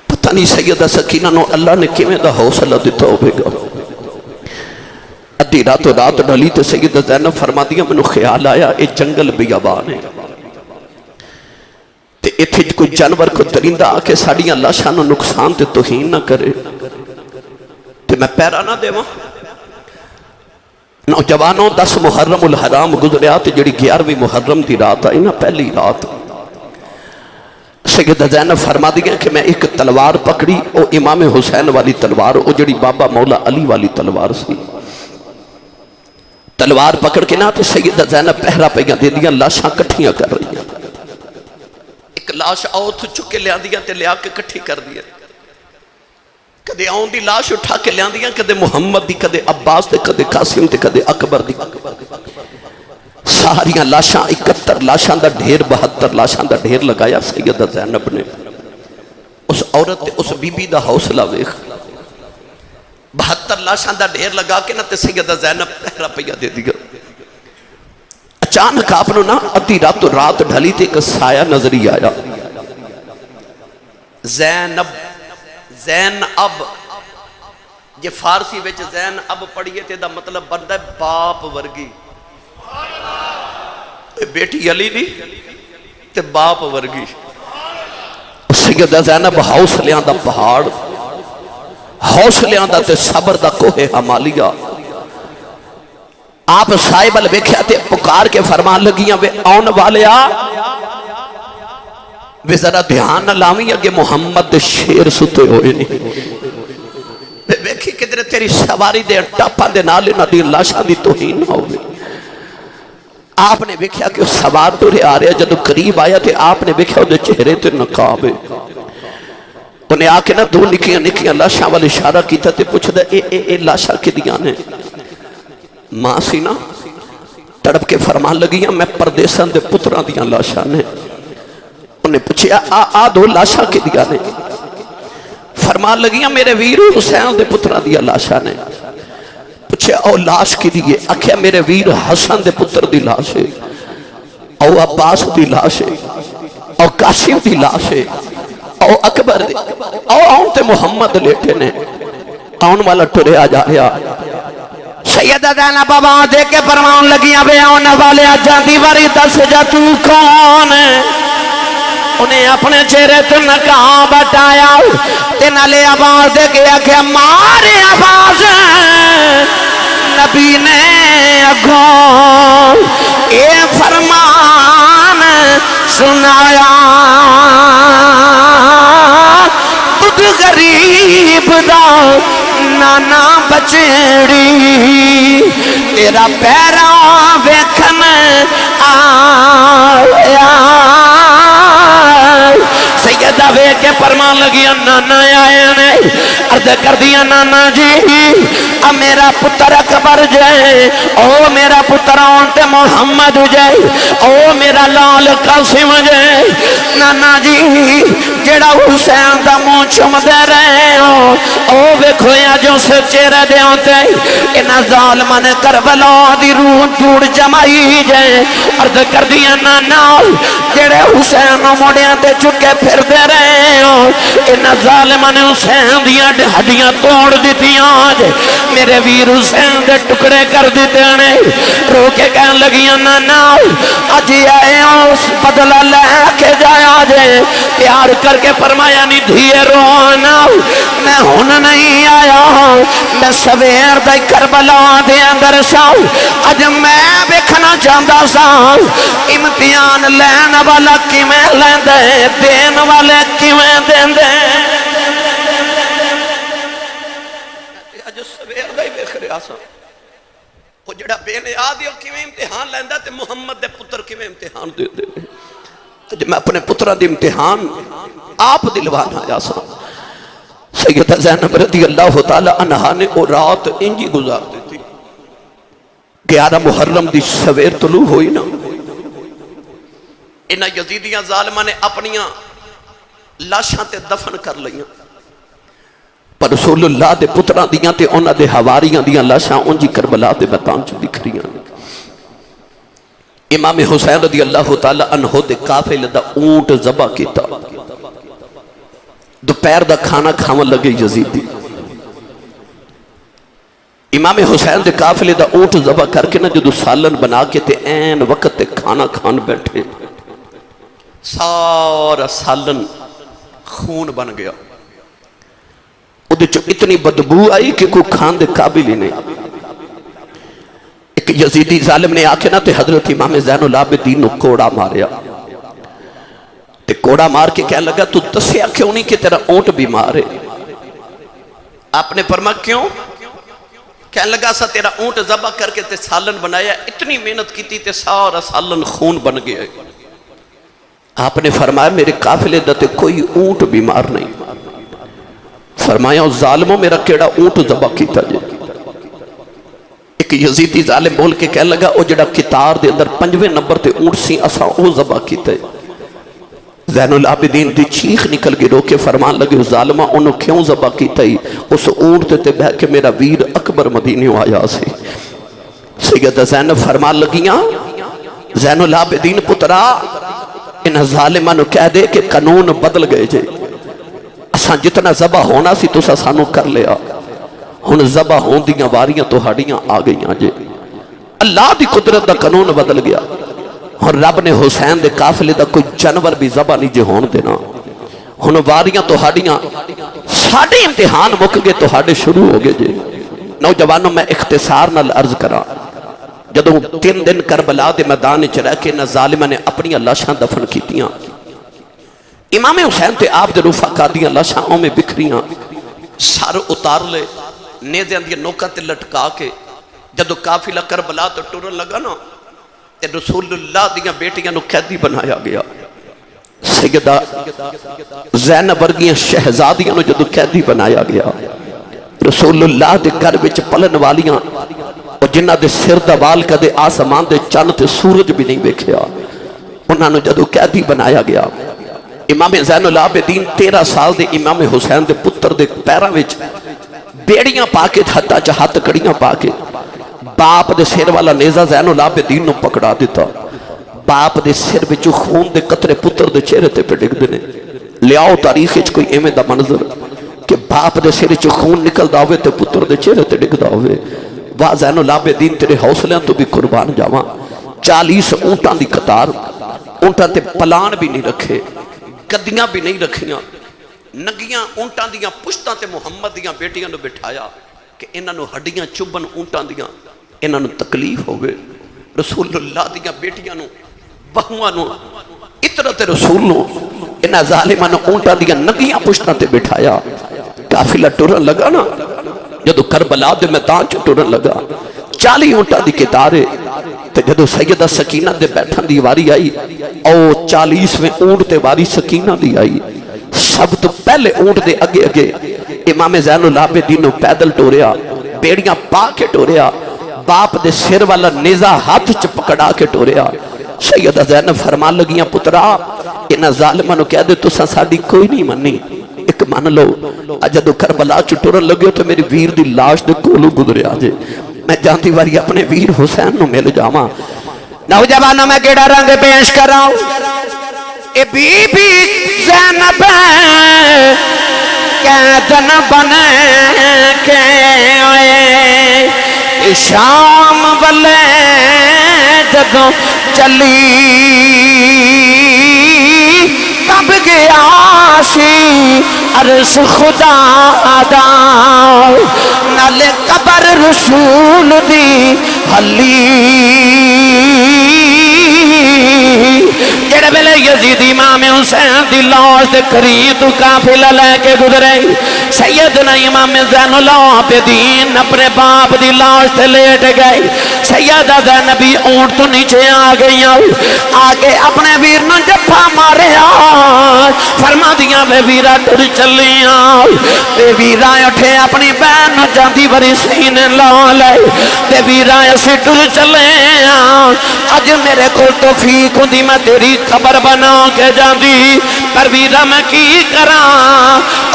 پتہ نہیں سیدہ سکینہ نو اللہ نے کیویں دا حوصلہ دیتا ہوئے گا ادھی رات و رات ڈھلی تے سیدہ زینب فرما دیا میں نو خیال آیا اے جنگل بیابان ہے تے ایتھے کوئی جانور کو درندہ آکے ساڑیاں لاشاں نو نقصان تے توہین نہ کرے تے میں پیرا نہ دے وہاں نوجوانوں 10 محرم الحرام گزریا تے جڑی 11ویں محرم دی رات آئی نا پہلی رات سیدہ زینب فرما دیا کہ میں ایک تلوار پکڑی او امام حسین والی تلوار او جڑی بابا مولا علی والی تلوار سی تلوار پکڑ کے نا تے سیدہ زینب پہرا پہیاں دے دیا لاشاں کٹھیاں کر رہی ہیں ایک لاش آؤتھ چکے لیا دیا تے لیا کے کٹھی کر دیا کدے آؤں دی لاش اٹھا کے لیا دیا کدے محمد دی کدے عباس دے کدے قاسم دے کدے اکبر دی ساریاں لاشاں 71 لاشاں دا ڈھیر 72 لاشاں دا ڈھیر لگایا سیدہ زینب نے اس عورت اس بی بی دا حوصلہ ویخ 72 لاشاں دا ڈھیر لگا کے نا تے سیدہ زینب پہرا پہیا دے دیا اچانک آپ نے نا ادھی رات و رات ڈھلی تے ایک سایہ نظری آیا زینب زین اب یہ فارسی ویچ زین اب پڑھئے تے دا مطلب بندہ باپ ورگی بیٹی علی دی تے باپ ورگی سیدہ زینب حوصلیاں دا پہاڑ حوصلیاں دا تے صبر دا کوہ حمالیہ آپ صاحب الویکھیا تے پکار کے فرمان لگیاں وے آن والے وے ذرا دھیان نہ لاویں اگے محمد شیر ستے ہوئے نہیں ویکھی کدھر تیری سواری دے ٹاپاں دے نال انہاں دی لاشاں دی توہین نہ ہوے۔ آپ نے ویکھیا کہ سوار تورے آ رہا، جدو قریب آیا تے آپ نے ویکھیا دے چہرے تے نقاب ہے۔ انہیں آ کے نا دو نکیاں نکیاں لاشاں والے اشارہ کیتا تے پوچھ دا اے لاشاں کی دیاں نے؟ ماں سی نا تڑپ کے فرمان لگیاں میں پردیساں دے پتراں دیاں لاشاں نے۔ انہیں پوچھیا آ دو لاشاں کی دیاں نے؟ فرمان لگیاں میرے ویر حسین دے پتراں دیاں لاشاں نے۔ پوچھے او لاش کی دیئے؟ اکھیا میرے ویر حسن دے پتر دی لاش ہے، او عباس دی لاش ہے، او قاسم دی لاش ہے، او اکبر دی، او آن تے محمد لیٹے نے۔ آن والا ٹرے آ جا رہا، سیدہ زینب بابا دے کے فرمان لگیاں بے آن والے آجاں دیواری دس جا تو کون ہے؟ انہیں اپنے چہرے تو نقاب ہٹایا تے نالے آواز دے گیا کہ ہمارے آواز نبی نے اگوں اے فرمان سنایا، تجھ غریب دا نانا بچڑی تیرا پیراں ویکھن آیا۔ سیدہ وے کے فرمان لگیا نانا آئے نے، عرض کر دیا نانا جی اب میرا پتر اکبر جائے، او میرا پتر آنٹ محمد جائے، او میرا لال قاسم جائے۔ نانا جی جڑا حسین دا منہ چم دے رہے ہو، او ویکھو یا جو سے چہرے دے ہوتے انہا ظالمان کربلا دی روح جوڑ جمائی جائے۔ عرض کر دیا نانا جڑے حسین موڑیاں تے چکے پھر دے رہے ہو، انہا ظالمان حسین دیا ہڈیاں توڑ دیتی آج، میرے ویر حسین دے ٹکڑے کر دیتے ہیں۔ رو کے کہنے لگیاں نانا آج آئے اس بدلہ لے کے جایا جائے، پیار کر کے فرمایا نہیں دھیے رونا، میں ہن نہیں آیا، میں سویر دائی کربلا دے اندر ساؤ، آج میں بکھنا چاہتا سا امتحان لین والا کی میں لین دے، دین والے کی میں دین دے۔ آج سویر دائی بکھ رہا سا، وہ جڑا بے نیادی ہو کی میں امتحان لین دا تے محمد دے پتر کی میں امتحان دے دے۔ جب میں اپنے پترہ دی امتحان آپ دلوانا آیا سا، سیدہ زینب رضی اللہ تعالی عنہ نے وہ رات انجی گزار دیتی۔ 11 محرم دی سویر طلوع ہوئی نا، انہا یزیدیاں ظالمہ نے اپنیاں لاشاں تے دفن کر لئیاں، پر رسول اللہ دے پترہ دیاں تے انہا دے حواریاں دیاں لاشاں انجی کربلا دے میدان چ دکھ رہی ہیں۔ امام حسین رضی اللہ تعالی عنہ دے قافلے دا اونٹ ذبح کیتا، دوپہر دا کھانا کھاون لگے یزیدی۔ امام حسین دے قافلے دا اونٹ ذبح کر کے نا جدو سالن بنا کے تے این وقت تے کھانا کھان بیٹھے، سارا سالن خون بن گیا، ادھے چو اتنی بدبو آئی کہ کوئی کھان دے قابل ہی نہیں۔ ایک یزیدی ظالم نے آکے نا تے حضرت امام زین العابدین نو کوڑا ماریا، تے کوڑا مار کے کہنے لگا تو دسیا کیوں نہیں کہ تیرا اونٹ بیمار ہے؟ آپ نے فرمایا کیوں؟ کہنے لگا سا تیرا اونٹ ذبح کر کے تے سالن بنایا، اتنی محنت کی تے سارا سالن خون بن گیا۔ آپ نے فرمایا میرے قافلے دا تے کوئی اونٹ بیمار نہیں۔ فرمایا ظالموں میرا کیڑا اونٹ ذبح کیتا جائے۔ ایک یزیدی ظالم بول کے کہنے لگا او جڑا کتار دے اندر 5ویں نمبر تے اونٹ سی اساں او ذبح کیتا ہے۔ زین العابدین دی چیخ نکل گئی، رو کے فرمان لگے ظالمہ انہوں کیوں ذبح کیتا ہی؟ اس اونٹ تے بہ کے میرا ویر اکبر مدینیوں آیا سی۔ سیدہ زینب فرمان لگیاں زین العابدین پترا انہاں ظالمہ نو کہہ دے کہ قانون بدل گئے جے، اساں جتنا ذبح ہونا سی تو سانو کر لیا، ہن ذبح ہون دیاں واریاں تو ہاڑیاں آ گئیاں جے۔ اللہ دی قدرت دا قانون بدل گیا، اور رب نے حسین دے قافلے دا کوئی جانور بھی ذبح نہیں جے ہون دینا، ہن واریاں تو ہاڑیاں ساڑھے امتحان مک گئے تو ہاڑے شروع ہو گئے جے۔ نوجوانوں میں اختصار نال عرض کرا، جدوں 3 دن کربلا دے میدان وچ رہ کے نہ ظالماں نے اپنی لاشاں دفن کیتیاں، امام حسین تے آپ دے رفقا دیاں لاشاں میں بکھریاں، سر اتار لے، نیزیاں دی نوکاں تے لٹکا کے جدو قافلہ کربلا تو ٹرن لگا نا تے رسول اللہ دیاں بیٹیاں نو قیدی بنایا گیا. سیدہ زینب ورگیاں شہزادیاں نو جدو قیدی بنایا گیا. رسول اللہ دے گھر وچ پلن والیاں اور جنہ دے سر دا وال کدے آسمان دے چند تے سورج بھی نہیں ویکھیا انہاں نو جدو قیدی بنایا گیا. امام زین العابدین 13 سال دے امام حسین دے پتر دے پیراں وچ بیڑیاں پا کے ہتھاں چ ہتھ کڑیاں پا کے باپ دے سر والا نیزہ زین العابدین نو پکڑا دیتا. باپ دے سر وچوں خون دے قطرے پتر دے چہرے تے پہ ڈگدے نے. لیاؤ تاریخ وچ کوئی ایویں دا منظر کہ باپ دے سر وچوں خون نکلدا ہوئے تے پتر دے چہرے تے ڈگدا ہوئے. واہ زین العابدین تیرے حوصلیاں تو بھی قربان جاواں. 40 اونٹاں دی قطار، اونٹاں تے پلان بھی نہیں رکھے، گدیاں بھی نہیں رکھیاں، نگیاں اونٹاں دیاں پشتاں تے محمد دیاں بیٹیاں نو بٹھایا کہ انہاں نو ہڈیاں چبن اونٹاں دیاں، انہاں نو تکلیف ہوئے. رسول اللہ دیاں بیٹیاں نو بہواں نو اطرت رسول نو انہاں ظالماں نو اونٹاں دیاں نگیاں پشتاں تے بٹھایا. قافلہ ٹرن لگا نا جدو کربلا دے میدان چ ٹرن لگا 40 اونٹاں دی قطارے تے جدو سیدہ سکینہ دے بیٹھن دی واری آئی او 40ویں اونٹ تے واری سکینہ دی آئی. سب تو پہلے اونٹ دے اگے اگے امام زین العابدین نو پیدل ٹوریا، بیڑیاں پا کے ٹوریا، باپ دے سر والا نیزہ ہاتھ چ پکڑا کے ٹوریا. سیدہ زینب فرمان لگیاں پترا انہاں ظالماں نو کہہ دے تساں ساڈی کوئی نہیں منی، ایک مان لو جدو کربلا چ ٹرن لگے تو میری ویر دی لاش دے کولوں گزریا جے میں جانتی واری اپنے ویر حسین نو مل جاواں. نوجوانوں میں کیڑا رنگ پیش کراں اے بی بی زینب قیدن بنے کے آئے شام والے جدوں چلی کب گیا سی عرش خدا دا نالے قبر رسول دی حلی جڑے ویلے یزید امام حسین دی لاش دے قریب تو قافلہ لے کے گزرے سیدنا امام زین العابدین اپنے باپ دی لاش تے لیٹ گئے. سیدہ زینبی اونٹ تو نیچے آ گئی آگے اپنے ویر نو جفا ماریا فرما دیا بے ویرا ٹر چلیاں بے ویرا اٹھے اپنی بہن نو جاندی بری سینے لا لے بے ویرا اسی ٹر چلے اج میرے کو توفیق ہوندی میں تیری خبر بنا کے جاندی پر ویرا میں کی کراں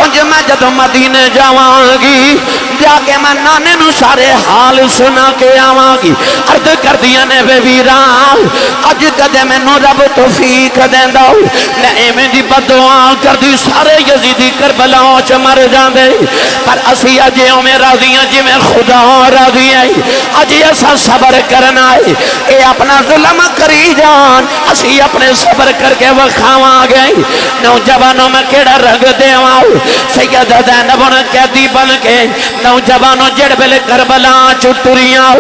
انج میں جدو مدینے جاواں گی جا کے میں نانے نو سارے حال سنا کے آواں گی. عرض کر دیا نے بے ویرا اج کدے مینوں رب توفیق دیندا میں ایویں دی بددعا کر دی سارے یزیدی کربلا چ مر جاندے پر اسی اج اوویں راضی ہاں جویں خدا راضی ہے. اج اساں صبر کرنا ہے اے اپنا ظلم کری جان اسی اپنے صبر کر کے وکھاواں گے. نوجوانوں میں کیڑا رنگ دیواں سیدہ زینب نے قیدی بن کے نوجوانوں جڑ ویلے کربلا چ ٹریاں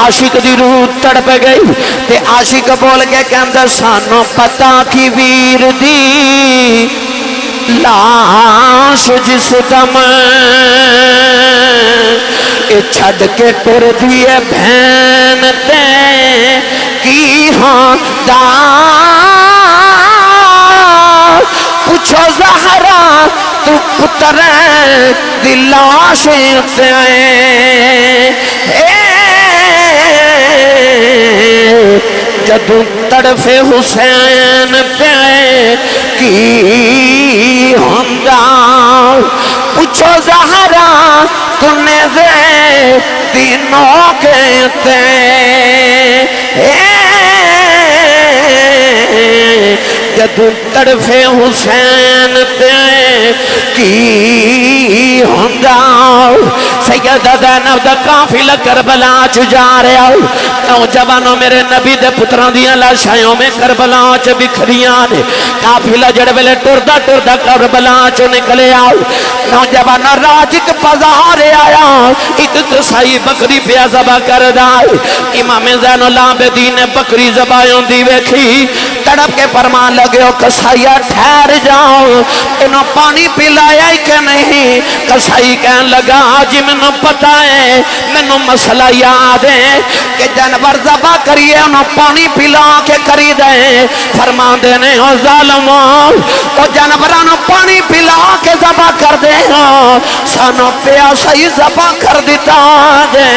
عاشق دی روح تڑپ گئی تے عاشق بول کے کہندا سانو پتہ کی ویر دی لاش جس دم اے چھڈ کے ٹر دیے بہن تے کی ہاں دا پوچھو زہرا تو پتر دی لاش تے جدو تڑف حسین پہ کی ہوندا پوچھو زہرا تُنے دے دینوں کہتے جدو تڑف حسین پہ کی ہوندا سیدہ زینب دا قافلہ کربلا چ جا رہا نوجوانوں میرے نبی دے پتراں دیاں لاشاں میں کربلا چ بکھریاں نے قافلہ جڑ ویلے ٹردا ٹردا کربلا چ نکلیا نوجوانوں راج اک بازار آیا ایک کسائی بکری پیا ذبح کردا امام زین العابدین نے بکری ذبح ہوندی ویکھی تڑپ کے فرمان لگے ہو کسائیا ٹھہر جاؤ انہوں پانی پلایا ہی کہ نہیں کسائی کہن لگا جی میں پتا ہے میں مسئلہ یاد ہے کہ جانور ذبح کریے انہوں پانی پلا کے کری دیں فرما دینے ہو ظالموں او جانورانوں پانی پلا کے ذبح کر دے ہو سانو پیاسا ہی ذبح کر دیتا دے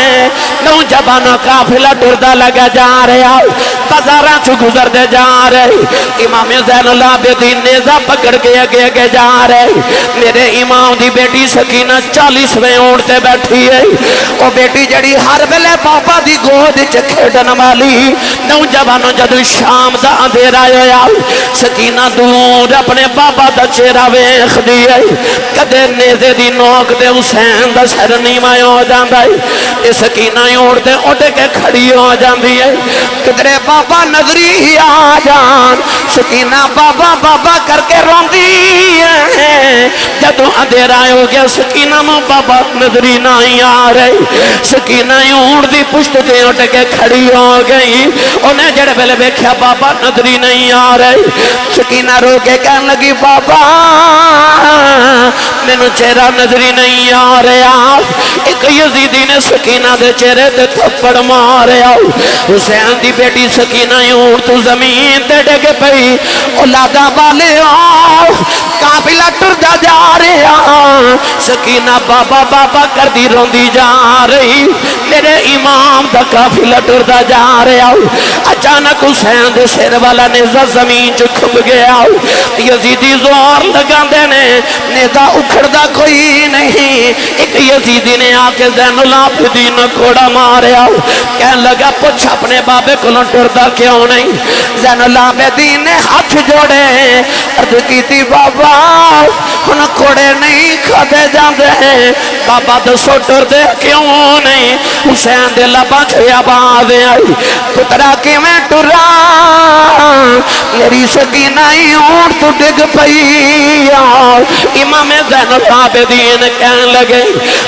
نوجوانوں قافلہ ٹردا لگا جا رہا بازاراں چو گزر دے جا رہے امام زین العابدین نیزہ پکڑ کے اگے جا رہے میرے امام دی بیٹی سکینہ 40ویں اونٹے بیٹھی ہے وہ بیٹی جڑی ہر ویلے بابا دی گود وچ کھیڈن والی نوجوانوں جدوں شام دا اندھیرا ہویا سکینہ دور اپنے بابا دا چہرہ ویکھدی ہے کدے نیزے دی نوک تے حسین دا سر نیواں ہو جاندا ہے اے سکینہ اونٹ تے اٹھ کے کھڑی ہو جاندی ہے کدرے بابا نظری ہی آ جان سکینہ بابا بابا کر کے روندی ہے جدوں اندھیرا ہو گیا سکینہ مو بابا نظری نہ آ رہی سکینہ اونٹ دی پشت تے اٹھ کے کھڑی ہو گئی انہیں جڑے ویلے ویکھیا بابا نظری نہیں آ رہی سکینہ رو کے کہن لگی بابا مینوں چہرہ نظری نہیں آ رہا ایک یزیدی نے سکینہ دے چہرے تے تھپڑ ماریا حسین دی بیٹی سکینہ اونٹ تو زمین تے ڈگ پئی اولادا والے قافلہ ٹردا جا رہا سکینہ بابا بابا کر دی روندی جا رہی میرے امام دا قافلہ ٹردا جا رہا اچانک حسین دے سر والا نیزہ زمین چ کھپ گیا یزیدی زور لگا دینے نیزہ اکھڑدا کوئی نہیں ایک یزیدی نے آ کے زین العابدین کوڑا ماریا کہنے لگا پوچھ اپنے بابے کو ٹردا کیوں نہیں زین العابدین نے ہاتھ جوڑے عرض کی تھی بابا ہن کوڑے نہیں کھدے جاندے ہیں بابا دسو ٹردے کیوں نہیں حسین دے لباں چ آواز آئی پترا کیویں ٹرا میری سکینہ اونٹ تو ڈگ پئی امام زین العابدین کہنے لگے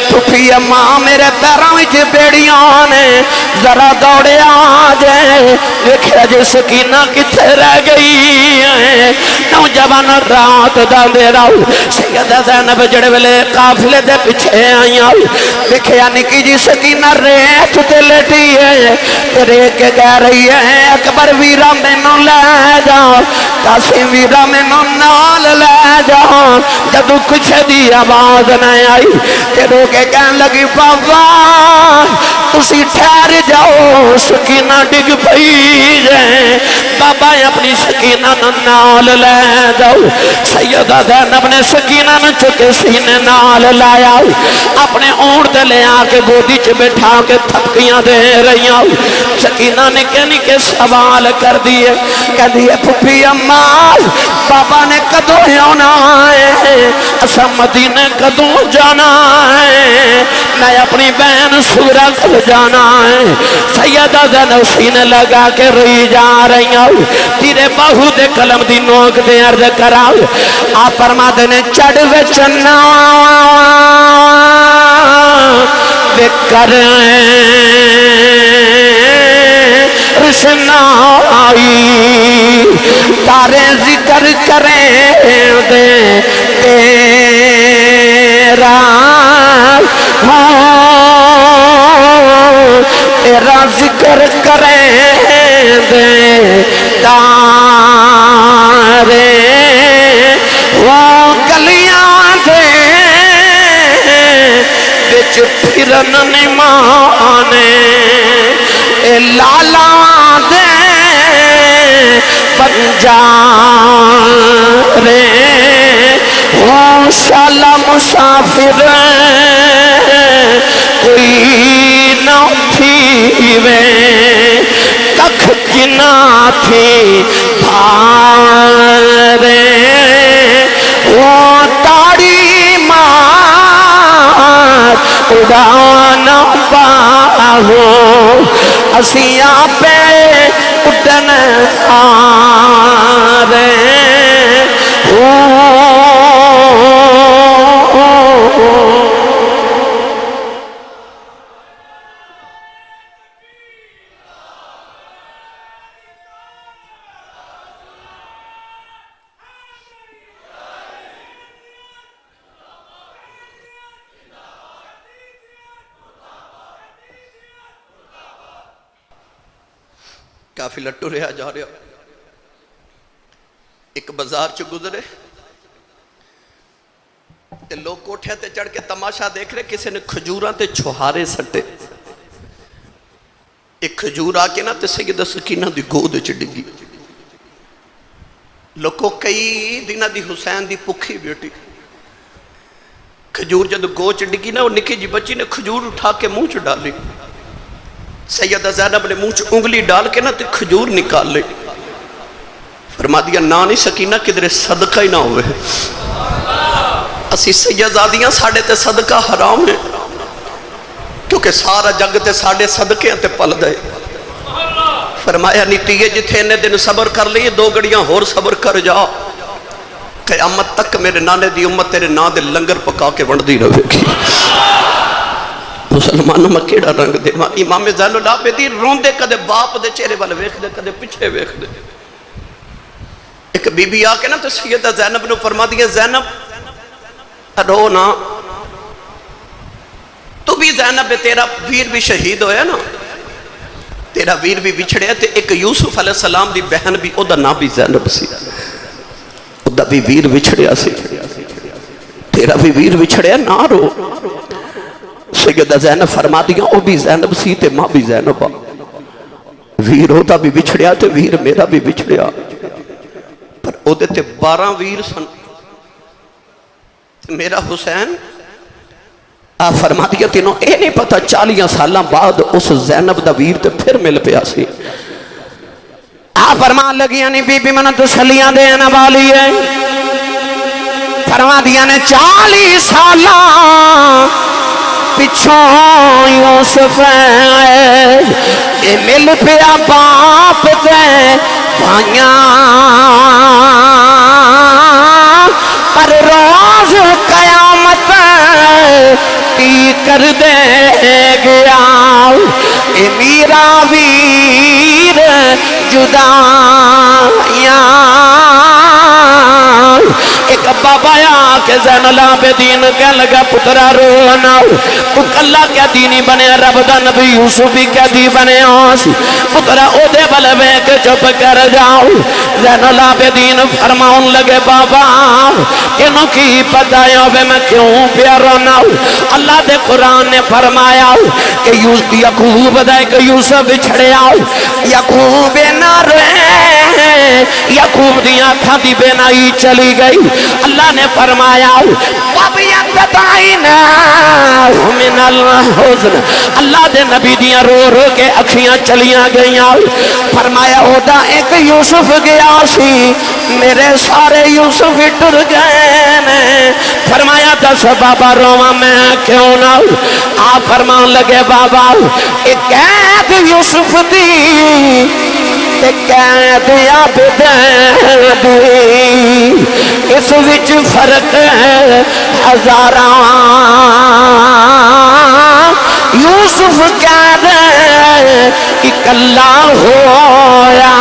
پھپھی اماں میرے پیراں وچ بیڑیاں نے ذرا دوڑے آ جائے ویکھیا جے سکینہ کتھے رہ گئی ہے نوجوان رات دا اندھیرا سیدہ زینب جڑے ویلے قافلے دے پیچھے آئیاں ویکھیا نکی جی سکینہ ریت تے لیٹی ہے تیرے کے کہہ رہی ہے اکبر ویرا مینوں لے جا قاسم ویرا مینوں نال لے جا جدوں کچھ دی آواز نہ آئی تیرے کے کہن لگی بابا تسی ٹھہر جاؤ سکینہ ڈگ پئی جائے بابا اپنی سکینہ نال لے جاؤ سیدہ زینب نے سکینہ نے چکے سینے نال لایا اپنے اونٹ لے آ کے گودی چ بٹھا کے تھپکیاں دے رہی سکینہ نے کہنی کے سوال کر دیے کہہ دیے پھپھی اماں بابا نے کدوں ہونا ہے اسا مدینے کدوں جانا ہے میں اپنی بہن سورہ کو جانا ہے سیدہ زینب سینے لگا کے روئی جا رہی ہوں تیرے بہو دے قلم دی نوک دے عرض کرا آپ فرما دینے چڑھ وچنا وکر رشنائی تارے ذکر کریں دے تیرا تیرا ذکر کریں دے تارے وہ گلیاں دے بچ پھرن نمانے اے لالا دے بنجارے وہ شالا مسافر کوئی نہ تھی وے ککھ کنا تھی بھارے وہ تاڑی مار اڑانا باہو اسیاں پہ اٹھن آرے قافلہ ٹریا جا رہا، ایک بازار چ گزرے تے لوگ کوٹھے تے چڑھ کے تماشا دیکھ رہے، کسی نے کھجوراں تے چھہارے سٹے، ایک کھجور آ کے نا تے سیدہ سکینہ دی گود چ ڈگی، لوگوں کئی دنہ دی حسین دی پکھی بیٹی، کھجور جب گو چ ڈگی نا، وہ نکی جی بچی نے کھجور اٹھا کے منہ چ ڈالی، سیدہ زینب نے منہ چ انگلی ڈال کے نا تے کھجور نکال لے، فرما دیا نا نہیں سکینہ کدھر صدقہ ہی نہ ہوئے، اسی سیدادیاں ساڑھے تے صدقہ حرام ہے، کیونکہ سارا جگ تے ساڑھے صدقے تے پل دے، فرمایا نیتیے جتھے انہیں دن صبر کر لیے 2 گھڑیاں ہور صبر کر جا، قیامت تک میرے نانے دی امت تیرے نا دے لنگر پکا کے وندی رہے گی۔ مسلمانوں میں کیڑا رنگ دے، امام زین العابدین روندے کدے باپ دے چہرے والے ویکھ دے کدے پیچھے ویکھ دے، ایک بی بی آ کے نا تو سیدہ زینب نے فرما دیا زینب رو نا، تو بھی زینب تیرا ویر بھی شہید ہویا نا، تیرا ویر بھی بچھڑیا، تے ایک یوسف علیہ السلام دی بہن بھی، او دا نا بھی زینب سی، او دا بھی ویر بچھڑیا سی، تیرا بھی ویر بچھڑیا نہ رو، سیدہ زینب فرما دیا او بھی زینب سی تے ماں بھی زینب، ویر ہوتا بھی بچھڑیا تے ویر میرا بھی بچھڑیا، پر او دے تے 12 ویر سن، میرا حسین آپ فرما دیا تینوں اے نہیں پتا 40 سالہ بعد اس زینب دا ویر تے پھر مل پیا سی، آپ فرما لگیا نہیں بی بی منہ تو سلیاں دینا والی ہے، فرما دیا نے 40 سالہ پچھوں یوسف ہے، اے مل پیا باپ دے بھائیاں، پر روز قیامت کی کر دے گیا، اے میرا ویر جدائیاں، ایک بابا یا کہ زین العابدین کہہ لگا پترا رونا، تو کلا کیا دینی بنے رب دا نبی یوسف بھی کیا دی بنے آس، پترا او دے بلوے کے چپ کر جاؤ، زین العابدین فرماؤں لگے بابا انہوں کی پتہ ہے میں کیوں پیا رونا، اللہ دے قرآن نے فرمایا کہ یعقوب دے کہ یوسف بچھڑے آؤ، یعقوب نہ روئے، یعقوب دی آنکھاں دی بینائی چلی گئی، اللہ نے فرمایا من الحزن، اللہ دے نبی دیاں رو رو کے اکھیاں چلیاں گئیاں، فرمایا ہوتا ایک یوسف گیا سی، میرے سارے یوسف ٹر گئے نے، فرمایا دس بابا رواں میں کیوں نہ، آپ فرمان لگے بابا ایک قید یوسف دی قید عبد دی، اس وچ فرق ہے ہزاراں، یوسف قید اکلا ہویا،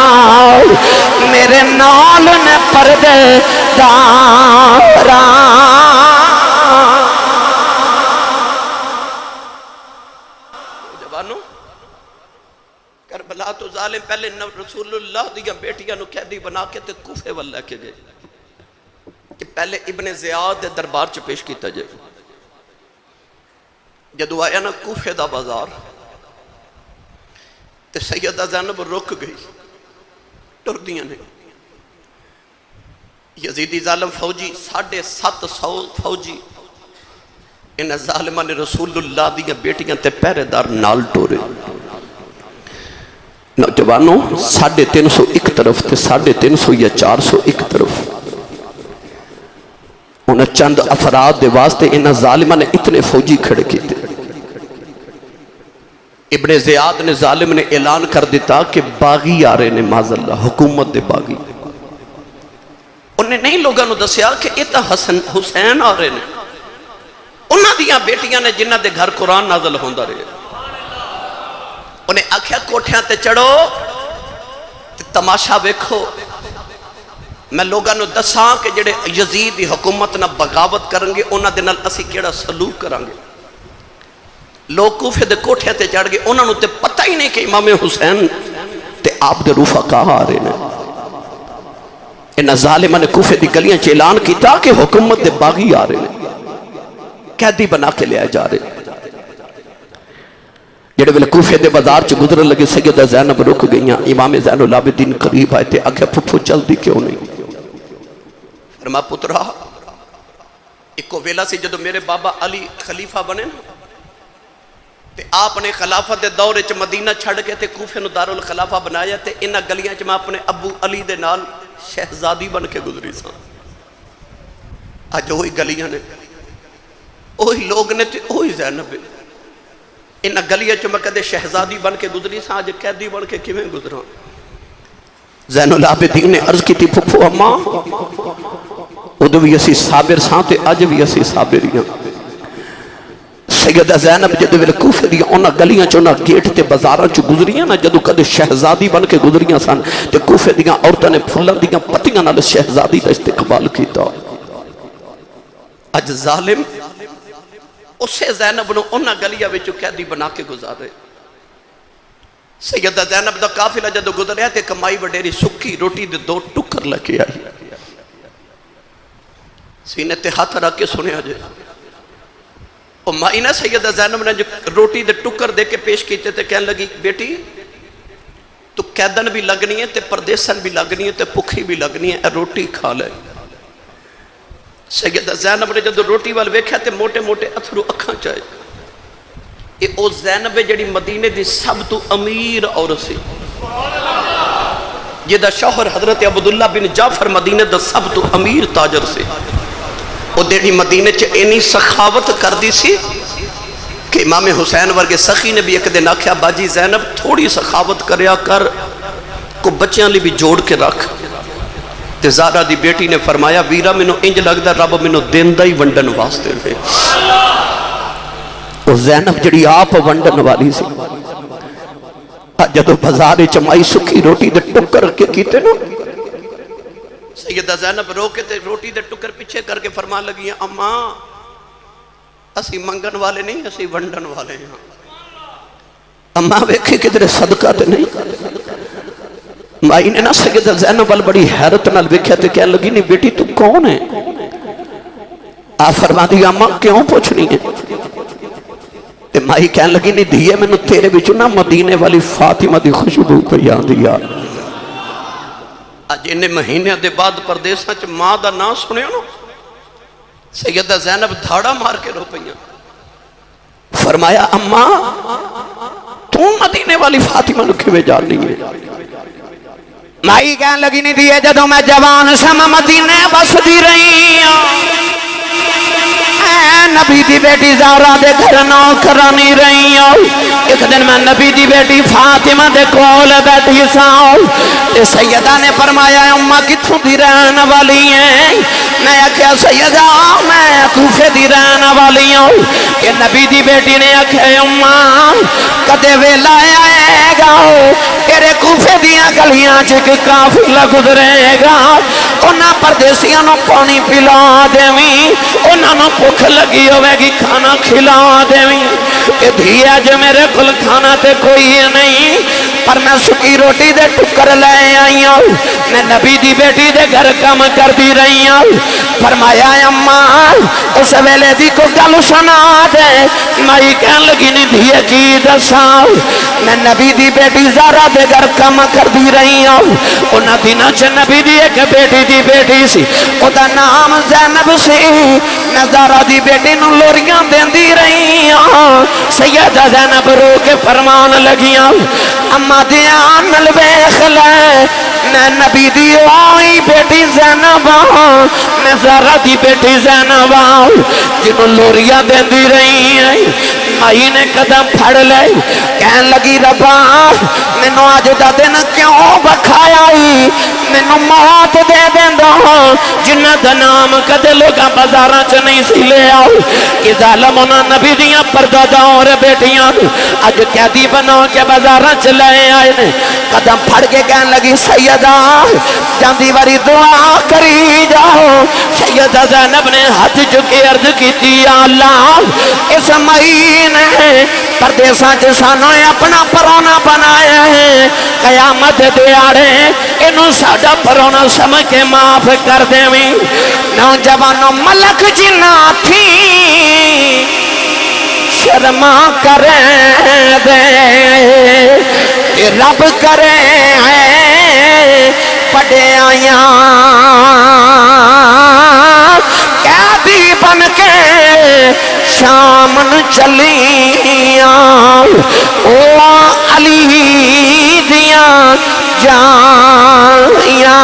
میرے نال نے پردے داراں، کربلا تو ظالم پہلے رسول اللہ دیا بیٹیاں نو قیدی بنا کے تے کوفے وال لے کے گئے کہ پہلے ابن زیاد دے دربار چ پیش کیتا جائے، جدو آیا نا کوفے دا بازار تے سیدہ زینب رک گئی، ٹر دیاں نے، یزیدی ظالم فوجی 750 فوجی انہیں ظالمہ نے رسول اللہ دیا بیٹیاں تے پہرے دار نال ٹورے، نوجوانوں 350 ایک طرف تھے، 350 یا 400 ایک طرف، انہیں چند افراد دے واسطے انہیں ظالمہ نے اتنے فوجی کھڑے کی تھے، ابن زیاد نے ظالم نے اعلان کر دیتا کہ باغی آ رہے نے، معاذ اللہ حکومت دے باغی، انہیں نہیں لوگاں نو دسیا کہ یہ تو حسین آ رہے نے، انہاں دیاں بیٹیاں نے جنہ دے گھر قرآن نازل ہوندا رہے، انہیں آکھیا کوٹھیاں تے چڑھو تے تماشا ویکھو، میں لوگاں نو دساں کہ جڑے یزید دی حکومت نہ بغاوت کریں گے انہاں دے نال اسی کیڑا سلوک کریں گے، لوگ کوفے دے کوٹھے تے چڑھ گئے، انہاں نو تے پتہ ہی نہیں کہ امام حسین تے آپ دے رفقا آ رہے ہیں. انہاں ظالماں نے کوفے دی گلیاں چ اعلان کیتا کہ حکومت دے باغی آ رہے ہیں, قیدی بنا کے لے جا رہے ہیں. جڑے ویلے کوفے دے بازار چ گزرن لگے سیدہ زینب رک گئیاں. امام زین العابدین قریب آئے تے آکھیا پھپھو چلدی کیوں نہیں؟ فرما پترا ایک ویلا سی جدو میرے بابا علی خلیفہ بنے نا تے آپ نے خلافت دے دور وچ مدینہ چھڑ کے تے کوفے نو دارالخلافہ بنایا تے انہاں گلیاں چ میں اپنے ابو علی دے نال شہزادی بن کے گزری سا. اج وہی گلیاں نے, وہی لوگ نے تے وہی زینب. انہاں گلیاں چ میں کدے شہزادی بن کے گزری سا, اج قیدی بن کے کیویں گزراں؟ زین العابدین نے عرض کی تھی پھپھو اماں ادو بھی اسی صابر ساں تے اج بھی اسی صابر ہاں. سیدہ زینب جدو ویلے کوفے دیاں انہاں گلیاں چ انہاں گیٹ تے بازاراں چ گزریاں نا, جدو کدے شہزادی بن کے گزریاں سن تے کوفے دیاں عورتاں نے پھلاں دیاں پتیاں نال شہزادی دا استقبال کیتا. اج ظالم اسے زینب نو انہاں گلیاں وچ قیدی بنا کے گزارے. سیدہ زینب دا قافلہ جدو گزریا تے کمائی وڈیری سکی روٹی دے 2 ٹکر لے کے آئی. سینے تے ہاتھ رکھ کے سنیا جے اور مائی نے سیدہ زینب نے جو روٹی دے ٹکر دے کے پیش کیتے تے کہنے لگی بیٹی تو قیدن بھی لگنی ہے تے پردیسن بھی لگنی ہے تے پکھی بھی لگنی ہے, روٹی کھا لے. سیدہ زینب نے جدو روٹی وال ویکھیا تے موٹے موٹے اتھرو اکھاں چائے. اے او زینب جڑی مدینے دی سب تو امیر عورت سی, جدا شوہر حضرت عبداللہ بن جعفر مدینے دا سب تو امیر تاجر سی. او دیڑی مدینے چ اینی سخاوت کر دی سی کہ امام حسین ورگے سخی نے بھی ایک دن آکھیا باجی زینب تھوڑی سخاوت کریا کر, کو بچیاں لی بھی جوڑ کے رکھ. تے زارا دی بیٹی نے فرمایا ویرا مینوں انج لگدا رب مینوں دیندا ہی ونڈن واسطے ہے. او زینب جڑی آپ ونڈن والی سی, جدو بازار چمائی سکی روٹی دے ٹکر کے کیتے نا, سیدہ زینب رو کے تے روٹی دے ٹکر پیچھے کر کے فرمان لگی ہیں اماں اسی منگن والے نہیں اسی ونڈن والے ہیں. اماں ویکھے کدھر صدقہ تے نہیں. مائی نے نا سیدہ زینب وال بڑی حیرت نال ویکھیا تے کہنے لگی نہیں بیٹی تو کون ہے؟ آپ فرما دی اماں کیوں پوچھنی ہے؟ تے مائی کہنے لگی نہیں دیئے میں نے تیرے بچو نا مدینے والی فاطمہ دی خوشبو پیان دیا. اج انہیں مہینے دے بعد پردیساں چ ماں دا نام سنے ہو, سیدہ زینب دھاڑا مار کے رو پئیاں. فرمایا اماں تو مدینے والی فاطمہ نو کیویں جاننی ہے؟ مائی کہنے لگی نہیں دیئے جدو میں جوان سا میں مدینے بس دی رہی ہوں, نبی دی بیٹی زہرا دے گھر نوکرانی رہی ہوں. ایک دن میں نبی دی بیٹی فاطمہ دے کول بیٹھی ساؤں. سیدہ نے فرمایا اماں کتھوں دی رہن والی ہیں؟ میں آکھیا سیدہ میں کوفے دی رہن والی ہوں. کہ نبی دی بیٹی نے آکھیا اماں کدے ویلا آئے گا تیرے کوفے دیاں گلیاں چک قافلہ گزرے گا, انہاں پردیسیاں نو پانی پلا دیویں, انہاں نو بھوک لگی ہوئے گی کھانا کھلا دیویں. کہ دھیا جو میرے کل کھانا تے کوئی نہیں پر میں سکی روٹی دے ٹکر لے آئی ہوں, میں نبی دی بیٹی دے گھر کام کر دی رہی ہوں. فرمایا اماں اس ویلے دی کو گل سنا دے. مائی کہن لگی نہیں دھیے کی دساں, میں نبی دی بیٹی زہرا دے گھر کام کر دی رہی ہوں. انہاں دنوں چ نبی دی ایک بیٹی دی بیٹی سی, او دا نام زینب سی. میں زہرا دی بیٹی نو لوریاں دیندی رہی ہوں. سیدہ زینب رو کے فرمان لگیاں اماں دیان نال ویکھ لے میں نبی دی آئی بیٹی زینب ہوں, میں زہرا دی بیٹی زینب ہوں جنہوں لوریاں دیندی رہی ہیں. مائی نے قدم پھڑ لے کہن لگی ربا مینوں اج دا دن کیوں بکھایا ہی, مینوں انہوں موت دے دیندو جنہ دا نام کدے لوگاں بازاراں چ نہیں سی لے آؤ کہ ظالم انہاں نبی دیاں پرداداں اور بیٹیاں اج قیدی بنا کے بازاراں چ لے آئے نے قدم پھڑ کے کہن لگی سیدہ جاندی واری دعا کری جاؤ سیدہ زینب نے ہاتھ چکے عرض کی یا اللہ اس مہینے پردیساں جسانوں اپنا پرونا بنایا ہے قیامت دیاڑے انہوں ساڑا پرونا سمجھ کے معاف کر دیں نوجوانوں ملک جنا تھی شرما کریں دے رب کریں پڑے آیاں قیدی بن کے شامن چلیاں او علی دیاں جائیاں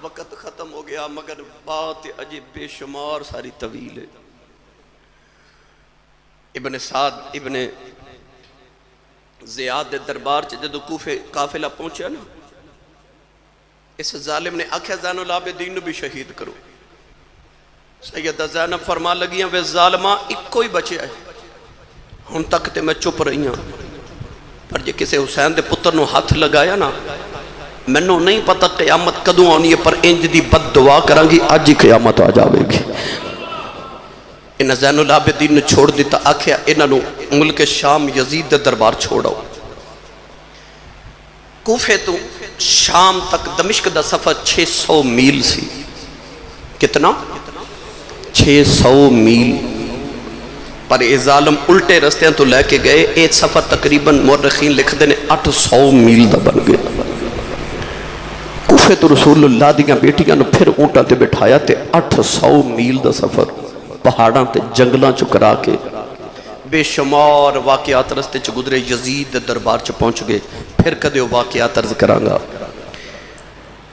وقت ختم ہو گیا مگر بات عجیب بے شمار ساری طویل ہے ابن سعد ابن زیاد دربار جدو کوفے قافلہ پہنچا نا اس ظالم نے آکھا زین العابدین نو بھی شہید کرو سیدہ زینب فرما لگیاں وے ظالمہ ایک کوئی بچے آئے ہن تک تے میں چپ رہی ہوں پر جے کسے حسین دے پتر نو ہاتھ لگایا نا میں نو نہیں پتہ قیامت کدوں آنی ہے پر انج دی بد دعا کریں گی آج ہی قیامت آ جاوے گی انہاں زین العابدین نے چھوڑ دیتا آکھیا انہاں نو ملک شام یزید دے دربار چھوڑاؤ کوفے تو شام تک دمشق دا سفر 600 میل سی کتنا 600 میل پر اے ظالم الٹے رستیاں تو لے کے گئے ایک سفر تقریباً مورخین لکھ دینے 800 میل دا بن گئے کوفے تو رسول اللہ دیاں بیٹیاں نو پھر اونٹاں تے بٹھایا تے 800 میل دا سفر پہاڑاں تے جنگلاں چکرا کے بے شمار واقعات رستے چ گزرے یزید دربار چ پہنچ گئے پھر کدے واقعات عرض کرانگا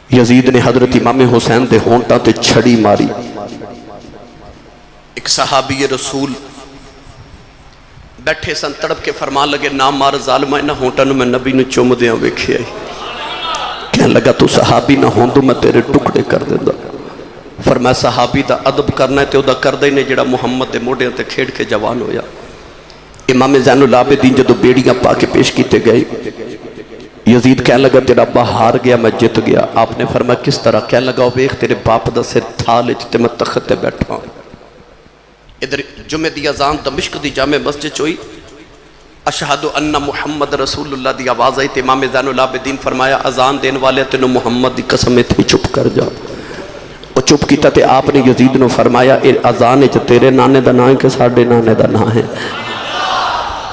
یزید نے حضرت امام حسین دے ہونٹاں تے چھڑی ماری ایک صحابی رسول بیٹھے سن تڑپ کے فرمان لگے نام مار ظالمہ انہاں ہونٹاں نو میں نبی نو چوم دیاں ویکھیا کہنے لگا تو صحابی نہ ہوندو میں تیرے ٹکڑے کر دیندہ فرمایا صحابی دا ادب کرنا ہے تے او دا کردہ ہی نے جڑا محمد دے موڑے تے کھیڑ کے جوان ہویا امام زین العابدین جدو بیڑیاں پا کے پیش کیتے گئے یزید کہنے لگا تیرا ابا ہار گیا میں جت گیا آپ نے فرمایا کس طرح کہنے لگا ویکھ تیرے باپ دا سر تھالے جتے میں تخت تے بیٹھا ادھر جمعہ دی اذان دمشق دی جامع مسجد چوئی اشہدو ان محمد رسول اللہ دی آواز آئی تے امام زین العابدین فرمایا اذان دین والے تینو محمد دی قسم تھی چپ کر جا وہ چپ کیتا تے آپ نے یزید نو فرمایا اے اذان ہے تیرے نانے دا نا ہے کہ ساڑھے نانے دا نا ہے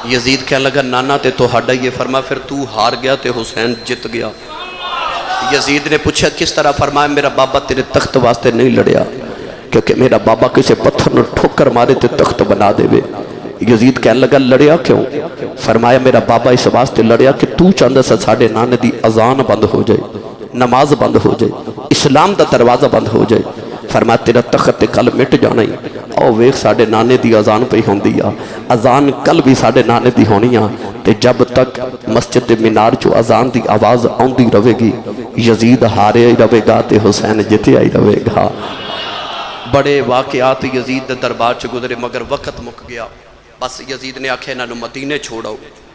یزید کہنے لگا نانا تے تو ہڈا یہ فرمایا پھر تو ہار گیا تے حسین جت گیا یزید نے پوچھا کس طرح فرمایا میرا بابا تیرے تخت واسطے نہیں لڑیا کیونکہ میرا بابا کسے پتھر نو ٹھوکر مارے تے تخت بنا دے وے یزید کہنے لگا لڑیا کیوں فرمایا میرا بابا اس واسطے لڑیا کہ تو چاندہ سے ساڑھے نانے دی اذان بند ہو جائے نماز بند ہو جائے اسلام دا دروازہ بند ہو جائے فرمایا تیرا تخت کل مٹ جانا ہی او ویک ساڑھے نانے دی اذان پہ ہوں دیا اذان کل بھی ساڑھے نانے دی ہونی تے جب تک مسجد مینار جو اذان دی آواز آن دی روے گی یزید ہارے ہی روے گا تے حسین جتے ہی روے گا بڑے واقعات یزید دربار چ گزرے مگر وقت مک گیا بس یزید نے آکھے انہوں مدینے چھوڑاؤ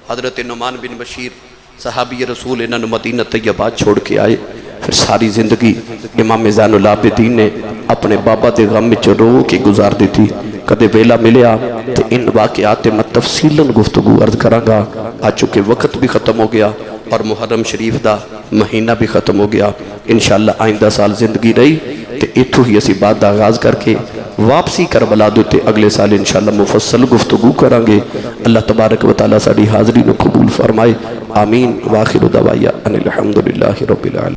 حضرت نعمان بن بشیر صحابی رسول انہوں مدینہ طیبہ چھوڑ کے آئے پھر ساری زندگی امام زین العابدین نے اپنے بابا دے غم میں رو کی گزار دی تھی کدے ویلا ملیا تو ان واقعات میں تفصیلاً گفتگو عرض کرانگا آ چکے وقت بھی ختم ہو گیا اور محرم شریف دا مہینہ بھی ختم ہو گیا انشاءاللہ آئندہ سال زندگی رہی تو اتھو ہی اسی بات دا آغاز کر کے واپسی کربلا دوتے اگلے سال انشاءاللہ مفصل گفتگو کرانگے اللہ تبارک و تعالیٰ ساڑھی حاضری نو قبول فرمائے آمین واخر دعوایا ان الحمدللہ رب العالمین